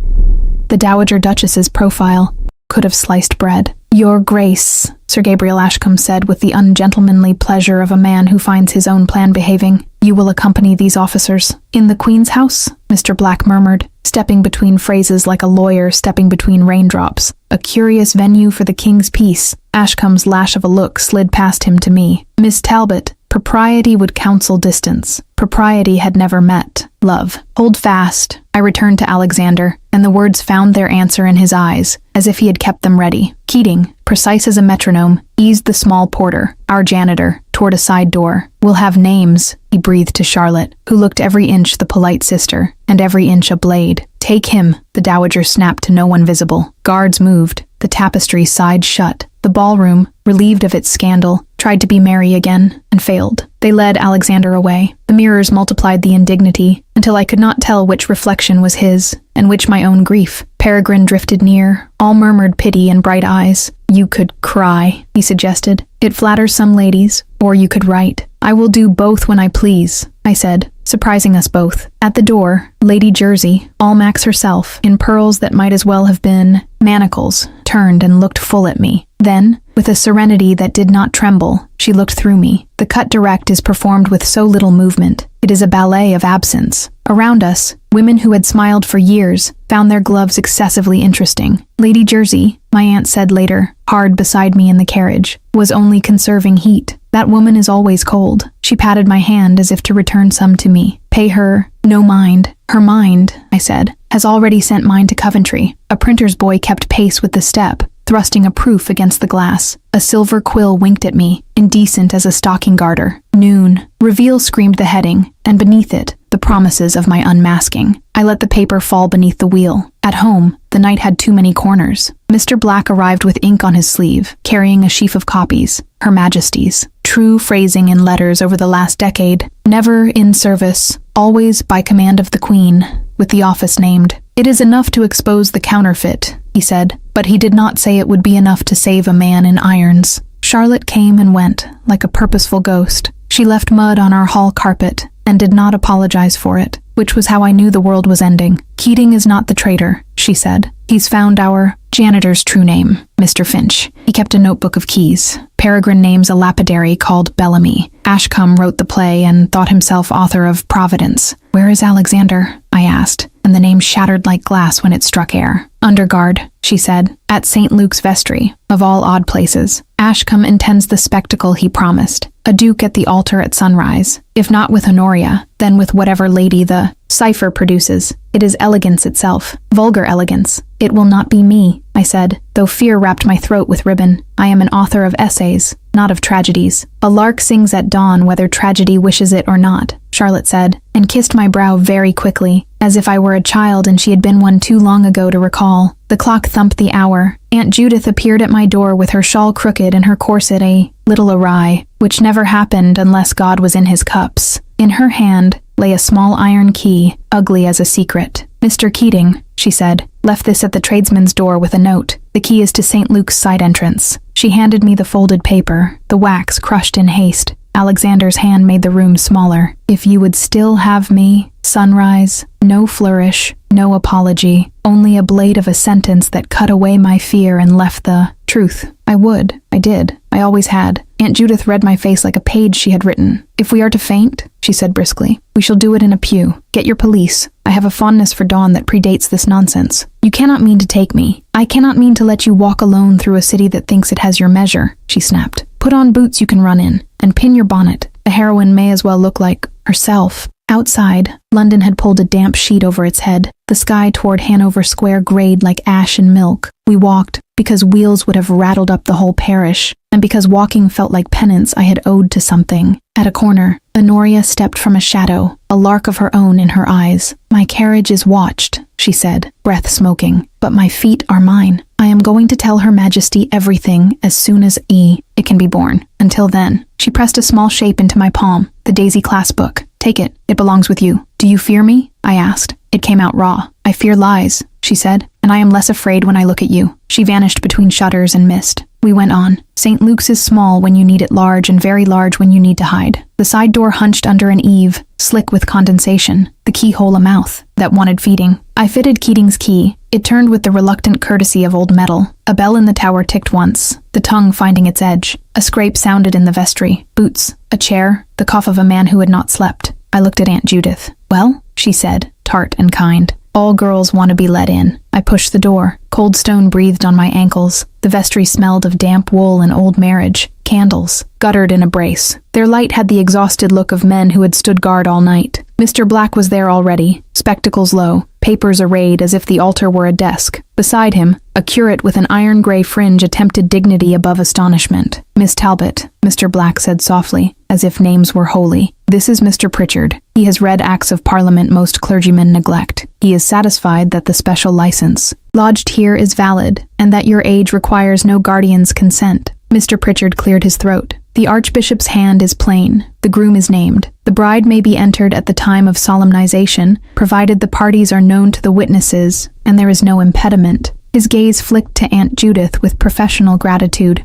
The Dowager Duchess's profile could have sliced bread. Your Grace, Sir Gabriel Ashcombe said with the ungentlemanly pleasure of a man who finds his own plan behaving. You will accompany these officers. In the Queen's house? Mr. Black murmured, stepping between phrases like a lawyer stepping between raindrops. A curious venue for the King's peace. Ashcombe's lash of a look slid past him to me. Miss Talbot, propriety would counsel distance. Propriety had never met love. Hold fast. I returned to Alexander, and the words found their answer in his eyes, as if he had kept them ready. Keating, precise as a metronome, eased the small porter, our janitor, toward a side door. We'll have names, he breathed to Charlotte, who looked every inch the polite sister, and every inch a blade. Take him, the dowager snapped to no one visible. Guards moved. The tapestry sighed shut. The ballroom, relieved of its scandal, tried to be merry again, and failed. They led Alexander away. The mirrors multiplied the indignity, until I could not tell which reflection was his, and which my own grief. Peregrine drifted near, all murmured pity and bright eyes. "You could cry," he suggested. "It flatters some ladies, or you could write." "I will do both when I please," I said, surprising us both. At the door, Lady Jersey, all Max herself, in pearls that might as well have been manacles, turned and looked full at me. Then, with a serenity that did not tremble, she looked through me. The cut direct is performed with so little movement. It is a ballet of absence. Around us, women who had smiled for years found their gloves excessively interesting. Lady Jersey, my aunt said later, hard beside me in the carriage, was only conserving heat. That woman is always cold. She patted my hand as if to return some to me. Pay her no mind. Her mind, I said, has already sent mine to Coventry. A printer's boy kept pace with the step, thrusting a proof against the glass. A silver quill winked at me, indecent as a stocking garter. Noon. Reveal screamed the heading, and beneath it, the promises of my unmasking. I let the paper fall beneath the wheel. At home, the night had too many corners. Mr. Black arrived with ink on his sleeve, carrying a sheaf of copies. Her Majesty's. True phrasing in letters over the last decade. Never in service, always by command of the Queen, with the office named. "It is enough to expose the counterfeit," he said, but he did not say it would be enough to save a man in irons. Charlotte came and went, like a purposeful ghost. She left mud on our hall carpet, and did not apologize for it, which was how I knew the world was ending. "Keating is not the traitor," she said. "He's found our janitor's true name, Mr. Finch. He kept a notebook of keys. Peregrine names a lapidary called Bellamy. Ashcombe wrote the play and thought himself author of Providence. Where is Alexander?" I asked, and the name shattered like glass when it struck air. "Under guard," she said, "at St. Luke's vestry, of all odd places. Ashcombe intends the spectacle he promised. A duke at the altar at sunrise. If not with Honoria, then with whatever lady the cipher produces. It is elegance itself, vulgar elegance. It will not be me," I said, though fear wrapped my throat with ribbon. "I am an author of essays, not of tragedies. A lark sings at dawn whether tragedy wishes it or not," Charlotte said, and kissed my brow very quickly, as if I were a child and she had been one too long ago to recall. The clock thumped the hour. Aunt Judith appeared at my door with her shawl crooked and her corset a little awry, which never happened unless God was in his cups. In her hand lay a small iron key, ugly as a secret. "Mr. Keating," she said, "left this at the tradesman's door with a note. The key is to St. Luke's side entrance." She handed me the folded paper, the wax crushed in haste. Alexander's hand made the room smaller. "If you would still have me, sunrise, no flourish, no apology, only a blade of a sentence that cut away my fear and left the truth. I would. I did. I always had." Aunt Judith read my face like a page she had written. "If we are to faint," she said briskly, "we shall do it in a pew. Get your police. I have a fondness for Dawn that predates this nonsense. You cannot mean to take me. I cannot mean to let you walk alone through a city that thinks it has your measure," she snapped. "Put on boots you can run in, and pin your bonnet. The heroine may as well look like herself." Outside, London had pulled a damp sheet over its head. The sky toward Hanover Square grayed like ash and milk. We walked, because wheels would have rattled up the whole parish, and because walking felt like penance I had owed to something. At a corner, Honoria stepped from a shadow, a lark of her own in her eyes. "My carriage is watched," she said, breath smoking, "but my feet are mine. I am going to tell Her Majesty everything as soon as it can be born. Until then." She pressed a small shape into my palm, the Daisy class book. "Take it. It belongs with you." "Do you fear me?" I asked. It came out raw. "I fear lies," she said, "and I am less afraid when I look at you." She vanished between shutters and mist. We went on. St. Luke's is small when you need it large and very large when you need to hide. The side door hunched under an eave, slick with condensation, the keyhole a mouth that wanted feeding. I fitted Keating's key. It turned with the reluctant courtesy of old metal. A bell in the tower ticked once, the tongue finding its edge. A scrape sounded in the vestry. Boots, a chair, the cough of a man who had not slept. I looked at Aunt Judith. "Well?" she said, tart and kind. "All girls want to be let in." I pushed the door. Cold stone breathed on my ankles. The vestry smelled of damp wool and old marriage. Candles, guttered in a brace. Their light had the exhausted look of men who had stood guard all night. Mr. Black was there already, spectacles low, papers arrayed as if the altar were a desk. Beside him, a curate with an iron-gray fringe attempted dignity above astonishment. "Miss Talbot," Mr. Black said softly, as if names were holy. "This is Mr. Pritchard. He has read acts of Parliament most clergymen neglect. He is satisfied that the special license lodged here is valid, and that your age requires no guardian's consent." Mr. Pritchard cleared his throat. "The Archbishop's hand is plain. The groom is named. The bride may be entered at the time of solemnization, provided the parties are known to the witnesses, and there is no impediment." His gaze flicked to Aunt Judith with professional gratitude.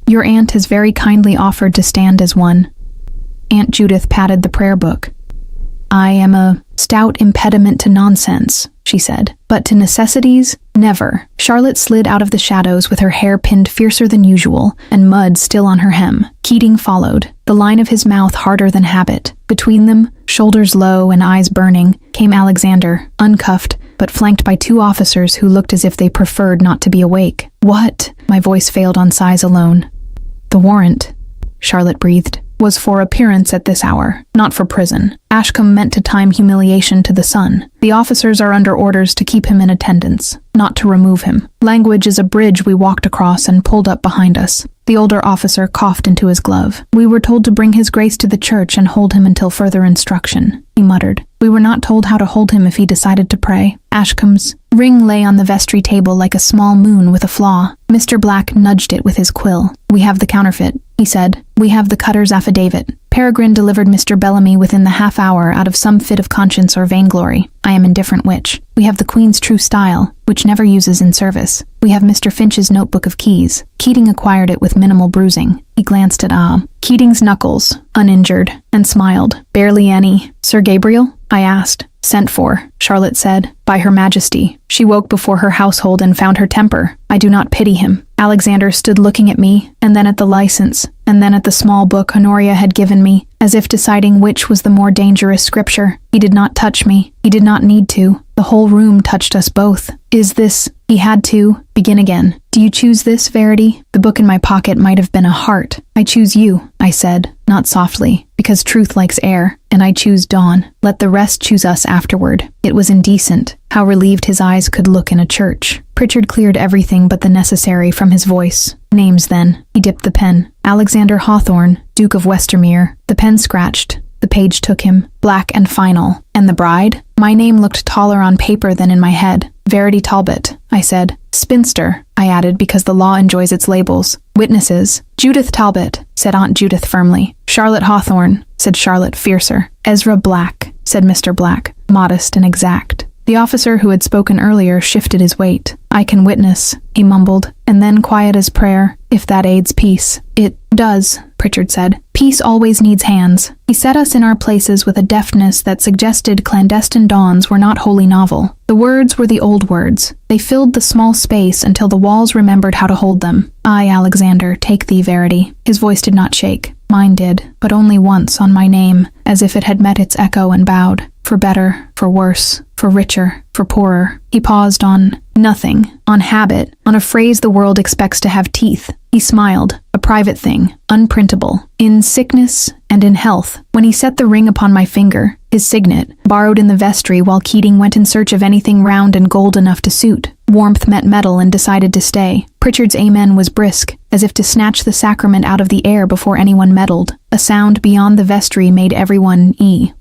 "Your aunt has very kindly offered to stand as one." Aunt Judith patted the prayer book. "I am a stout impediment to nonsense," she said, "but to necessities, never." Charlotte slid out of the shadows with her hair pinned fiercer than usual and mud still on her hem. Keating followed, the line of his mouth harder than habit. Between them, shoulders low and eyes burning, came Alexander, uncuffed, but flanked by 2 officers who looked as if they preferred not to be awake. "What?" My voice failed on sighs alone. "The warrant," Charlotte breathed, "was for appearance at this hour, not for prison. Ashcombe meant to time humiliation to the sun. The officers are under orders to keep him in attendance, not to remove him. Language is a bridge we walked across and pulled up behind us." The older officer coughed into his glove. "We were told to bring his grace to the church and hold him until further instruction," he muttered. "We were not told how to hold him if he decided to pray." Ashcombe's ring lay on the vestry table like a small moon with a flaw. Mr. Black nudged it with his quill. "We have the counterfeit," he said. "We have the cutter's affidavit. Peregrine delivered Mr. Bellamy within the half hour out of some fit of conscience or vainglory. I am indifferent which. We have the Queen's true style, which never uses in service. We have Mr. Finch's notebook of keys. Keating acquired it with minimal bruising." He glanced at Keating's knuckles, uninjured, and smiled. "Barely any." "Sir Gabriel?" I asked. "Sent for," Charlotte said, "by Her Majesty. She woke before her household and found her temper. I do not pity him." Alexander stood looking at me, and then at the license, and then at the small book Honoria had given me, as if deciding which was the more dangerous scripture. He did not touch me. He did not need to. The whole room touched us both. "Is this—" He had to begin again. "Do you choose this, Verity?" The book in my pocket might have been a heart. "I choose you," I said, not softly, because truth likes air, "and I choose Dawn. Let the rest choose us afterward." It was indecent. How relieved his eyes could look in a church. Pritchard cleared everything but the necessary from his voice. "Names, then." He dipped the pen. "Alexander Hawthorne, Duke of Westermere." The pen scratched. The page took him, black and final. "And the bride?" My name looked taller on paper than in my head. "Verity Talbot," I said. "Spinster," I added because the law enjoys its labels. "Witnesses." "Judith Talbot," said Aunt Judith firmly. "Charlotte Hawthorne," said Charlotte fiercer. "Ezra Black," said Mr. Black, modest and exact. The officer who had spoken earlier shifted his weight. "I can witness," he mumbled, and then quiet as prayer, "if that aids peace." "It does," Pritchard said. "Peace always needs hands." He set us in our places with a deftness that suggested clandestine dawns were not wholly novel. The words were the old words. They filled the small space until the walls remembered how to hold them. "I, Alexander, take thee, Verity." His voice did not shake. Mine did, but only once on my name, as if it had met its echo and bowed. "For better, for worse, for richer, for poorer." He paused on nothing, on habit, on a phrase the world expects to have teeth. He smiled, a private thing, unprintable, in sickness and in health. When he set the ring upon my finger, his signet, borrowed in the vestry while Keating went in search of anything round and gold enough to suit. Warmth met metal and decided to stay. Pritchard's amen was brisk, as if to snatch the sacrament out of the air before anyone meddled. A sound beyond the vestry made everyone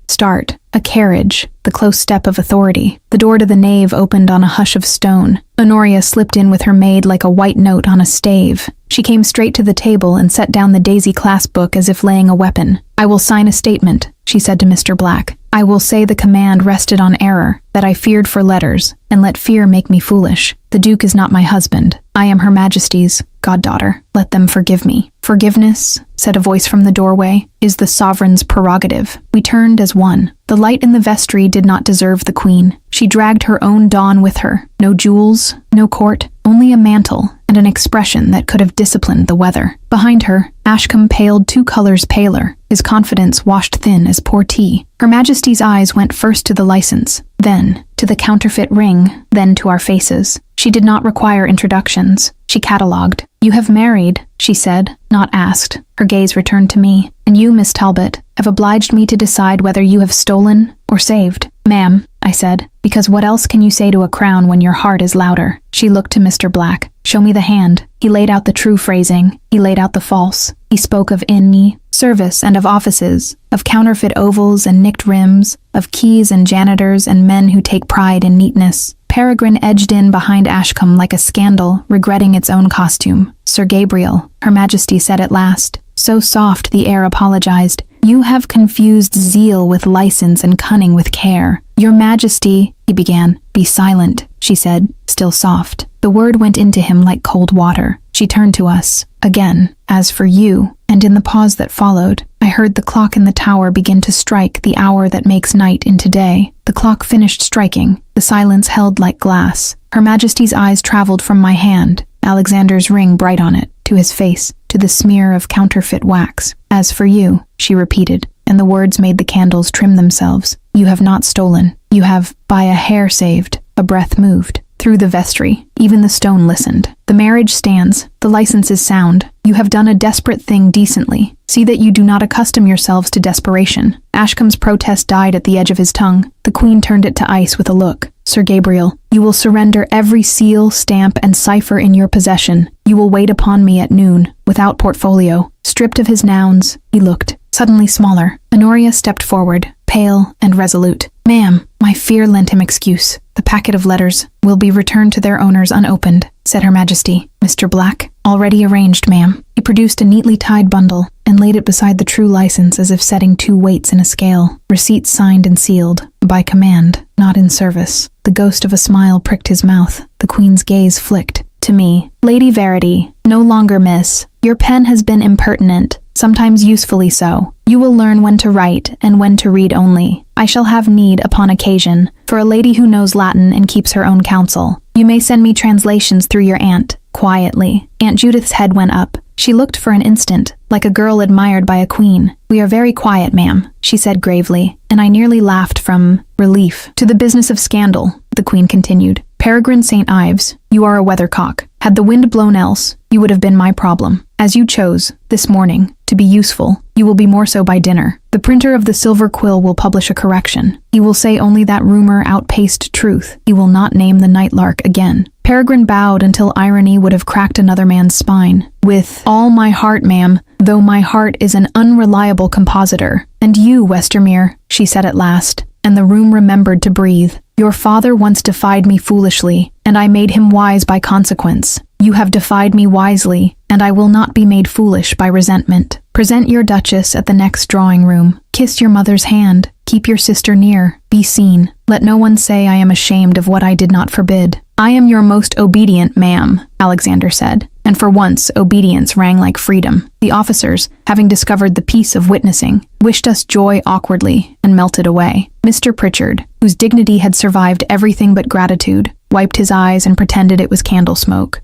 start. A carriage, the close step of authority. The door to the nave opened on a hush of stone. Honoria slipped in with her maid like a white note on a stave. She came straight to the table and set down the daisy clasp book as if laying a weapon. "I will sign a statement," she said to Mr. Black. "I will say the command rested on error, that I feared for letters, and let fear make me foolish. The Duke is not my husband. I am Her Majesty's goddaughter. Let them forgive me." "Forgiveness," said a voice from the doorway, "is the sovereign's prerogative." We turned as one. The light in the vestry did not deserve the Queen. She dragged her own dawn with her. No jewels, no court, only a mantle and an expression that could have disciplined the weather. Behind her, Ashcombe paled 2 colors paler, his confidence washed thin as poor tea. Her Majesty's eyes went first to the license, then to the counterfeit ring, then to our faces. She did not require introductions. She catalogued. "You have married," she said, not asked. Her gaze returned to me. "And you, Miss Talbot, have obliged me to decide whether you have stolen or saved." "Ma'am," I said, "because what else can you say to a crown when your heart is louder?" She looked to Mr. Black. "Show me the hand." He laid out the true phrasing. He laid out the false. He spoke of inni, service and of offices, of counterfeit ovals and nicked rims, of keys and janitors and men who take pride in neatness. Peregrine edged in behind Ashcombe like a scandal, regretting its own costume. Sir Gabriel, Her Majesty said at last. So soft the heir apologized. You have confused zeal with license and cunning with care. Your Majesty, he began. Be silent, she said, still soft. The word went into him like cold water. She turned to us. Again, as for you, and in the pause that followed, I heard the clock in the tower begin to strike the hour that makes night into day. The clock finished striking. The silence held like glass. Her Majesty's eyes traveled from my hand, Alexander's ring bright on it, to his face, to the smear of counterfeit wax. As for you, she repeated, and the words made the candles trim themselves. You have not stolen. You have, by a hair saved, a breath moved. Through the vestry, even the stone listened. The marriage stands. The license is sound. You have done a desperate thing decently. See that you do not accustom yourselves to desperation. Ashcombe's protest died at the edge of his tongue. The Queen turned it to ice with a look. Sir Gabriel, you will surrender every seal, stamp, and cipher in your possession. You will wait upon me at noon, without portfolio. Stripped of his nouns, he looked, suddenly smaller. Honoria stepped forward, pale and resolute. Ma'am, my fear lent him excuse. The packet of letters will be returned to their owners unopened, said Her Majesty. Mr. Black, already arranged, ma'am. He produced a neatly tied bundle and laid it beside the true license as if setting two weights in a scale. Receipts signed and sealed, by command, not in service. The ghost of a smile pricked his mouth. The Queen's gaze flicked. To me, Lady Verity, no longer miss. Your pen has been impertinent, sometimes usefully so. You will learn when to write and when to read only. I shall have need, upon occasion, for a lady who knows Latin and keeps her own counsel. You may send me translations through your aunt, quietly. Aunt Judith's head went up. She looked for an instant, like a girl admired by a queen. We are very quiet, ma'am, she said gravely, and I nearly laughed from relief. To the business of scandal, the Queen continued. Peregrine St. Ives, you are a weathercock. Had the wind blown else, you would have been my problem. As you chose, this morning, to be useful, you will be more so by dinner. The printer of the Silver Quill will publish a correction. He will say only that rumor outpaced truth. He will not name the Nightlark again. Peregrine bowed until irony would have cracked another man's spine. With all my heart, ma'am, though my heart is an unreliable compositor. And you, Westermere, she said at last, and the room remembered to breathe. Your father once defied me foolishly, and I made him wise by consequence. You have defied me wisely, and I will not be made foolish by resentment. Present your Duchess at the next drawing room. Kiss your mother's hand. Keep your sister near. Be seen. Let no one say I am ashamed of what I did not forbid. I am your most obedient, ma'am, Alexander said, and for once obedience rang like freedom. The officers, having discovered the peace of witnessing, wished us joy awkwardly and melted away. Mr. Pritchard, whose dignity had survived everything but gratitude, wiped his eyes and pretended it was candle smoke.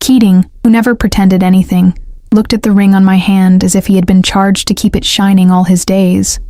Keating, who never pretended anything, looked at the ring on my hand as if he had been charged to keep it shining all his days.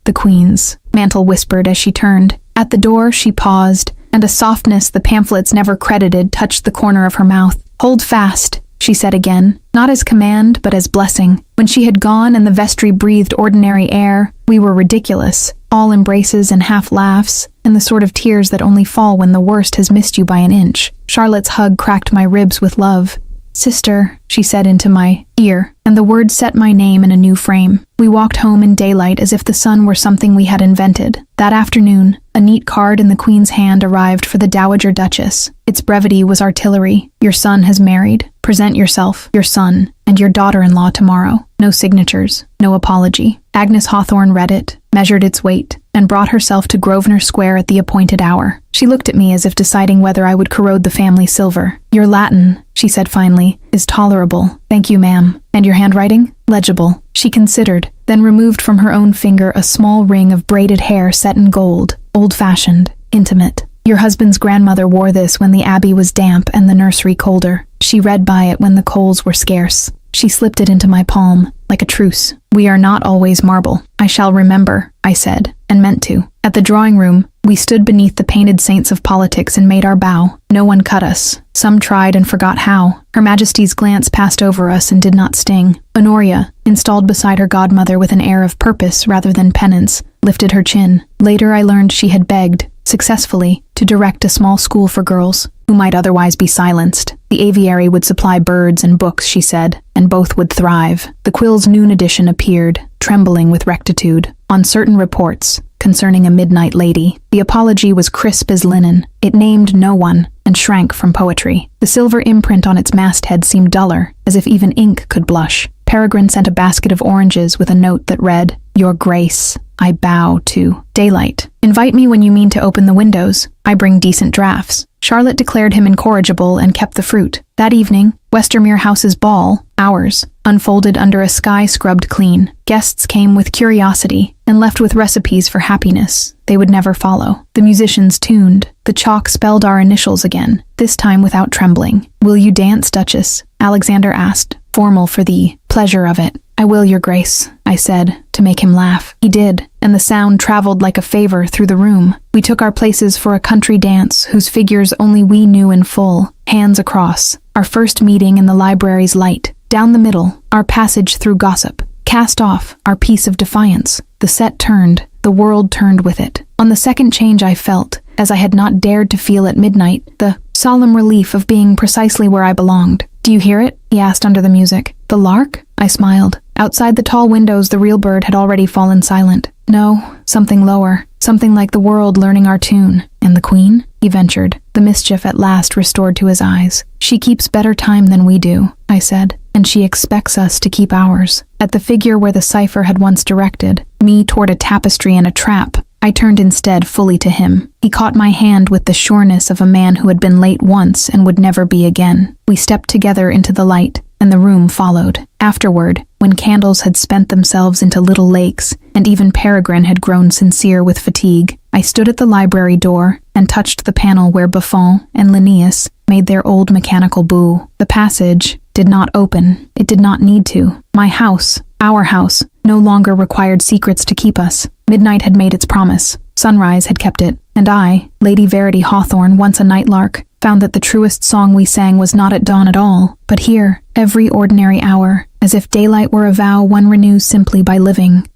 The Queen's, Mantle whispered as she turned. At the door she paused, and a softness the pamphlets never credited touched the corner of her mouth. Hold fast, she said again, not as command but as blessing. When she had gone and the vestry breathed ordinary air, we were ridiculous, all embraces and half laughs, and the sort of tears that only fall when the worst has missed you by an inch. Charlotte's hug cracked my ribs with love. Sister, she said into my ear, and the words set my name in a new frame. We walked home in daylight as if the sun were something we had invented. That afternoon, a neat card in the Queen's hand arrived for the Dowager Duchess. Its brevity was artillery. Your son has married. Present yourself, your son, and your daughter-in-law tomorrow. No signatures, no apology. Agnes Hawthorne read it, measured its weight, and brought herself to Grosvenor Square at the appointed hour. She looked at me as if deciding whether I would corrode the family silver. Your Latin, she said finally, is tolerable. Thank you, ma'am. And your handwriting? Legible. She considered, then removed from her own finger a small ring of braided hair set in gold, old-fashioned, intimate. Your husband's grandmother wore this when the abbey was damp and the nursery colder. She read by it when the coals were scarce. She slipped it into my palm, like a truce. We are not always marble. I shall remember, I said, and meant to. At the drawing room, we stood beneath the painted saints of politics and made our bow. No one cut us. Some tried and forgot how. Her Majesty's glance passed over us and did not sting. Honoria, installed beside her godmother with an air of purpose rather than penance, lifted her chin. Later I learned she had begged, successfully, to direct a small school for girls. who might otherwise be silenced. The aviary would supply birds and books, she said, and both would thrive. The Quill's noon edition appeared, trembling with rectitude. On certain reports, concerning a midnight lady, the apology was crisp as linen. It named no one, and shrank from poetry. The silver imprint on its masthead seemed duller, as if even ink could blush. Peregrine sent a basket of oranges with a note that read, "Your Grace, I bow to daylight. Invite me when you mean to open the windows. I bring decent drafts." Charlotte declared him incorrigible and kept the fruit. That evening, Westermere House's ball, ours, unfolded under a sky scrubbed clean. Guests came with curiosity and left with recipes for happiness they would never follow. The musicians tuned. The chalk spelled our initials again, this time without trembling. "Will you dance, Duchess?" Alexander asked, formal for the pleasure of it. "I will, Your Grace," I said, to make him laugh. He did, and the sound traveled like a favor through the room. We took our places for a country dance whose figures only we knew in full, hands across. Our first meeting in the library's light. Down the middle, our passage through gossip. Cast off, our piece of defiance. The set turned, the world turned with it. On the second change I felt, as I had not dared to feel at midnight, the solemn relief of being precisely where I belonged. "Do you hear it?" he asked under the music. "The lark?" I smiled. Outside the tall windows, the real bird had already fallen silent. "No, something lower, something like the world learning our tune." "And the Queen?" he ventured, the mischief at last restored to his eyes. "She keeps better time than we do," I said, "and she expects us to keep ours." At the figure where the cipher had once directed, me toward a tapestry and a trap, I turned instead fully to him. He caught my hand with the sureness of a man who had been late once and would never be again. We stepped together into the light, and the room followed. Afterward, when candles had spent themselves into little lakes, and even Peregrine had grown sincere with fatigue, I stood at the library door and touched the panel where Buffon and Linnaeus made their old mechanical boo. The passage did not open. It did not need to. My house, our house, no longer required secrets to keep us. Midnight had made its promise. Sunrise had kept it. And I, Lady Verity Hawthorne, once a night lark, found that the truest song we sang was not at dawn at all, but here, every ordinary hour, as if daylight were a vow one renews simply by living.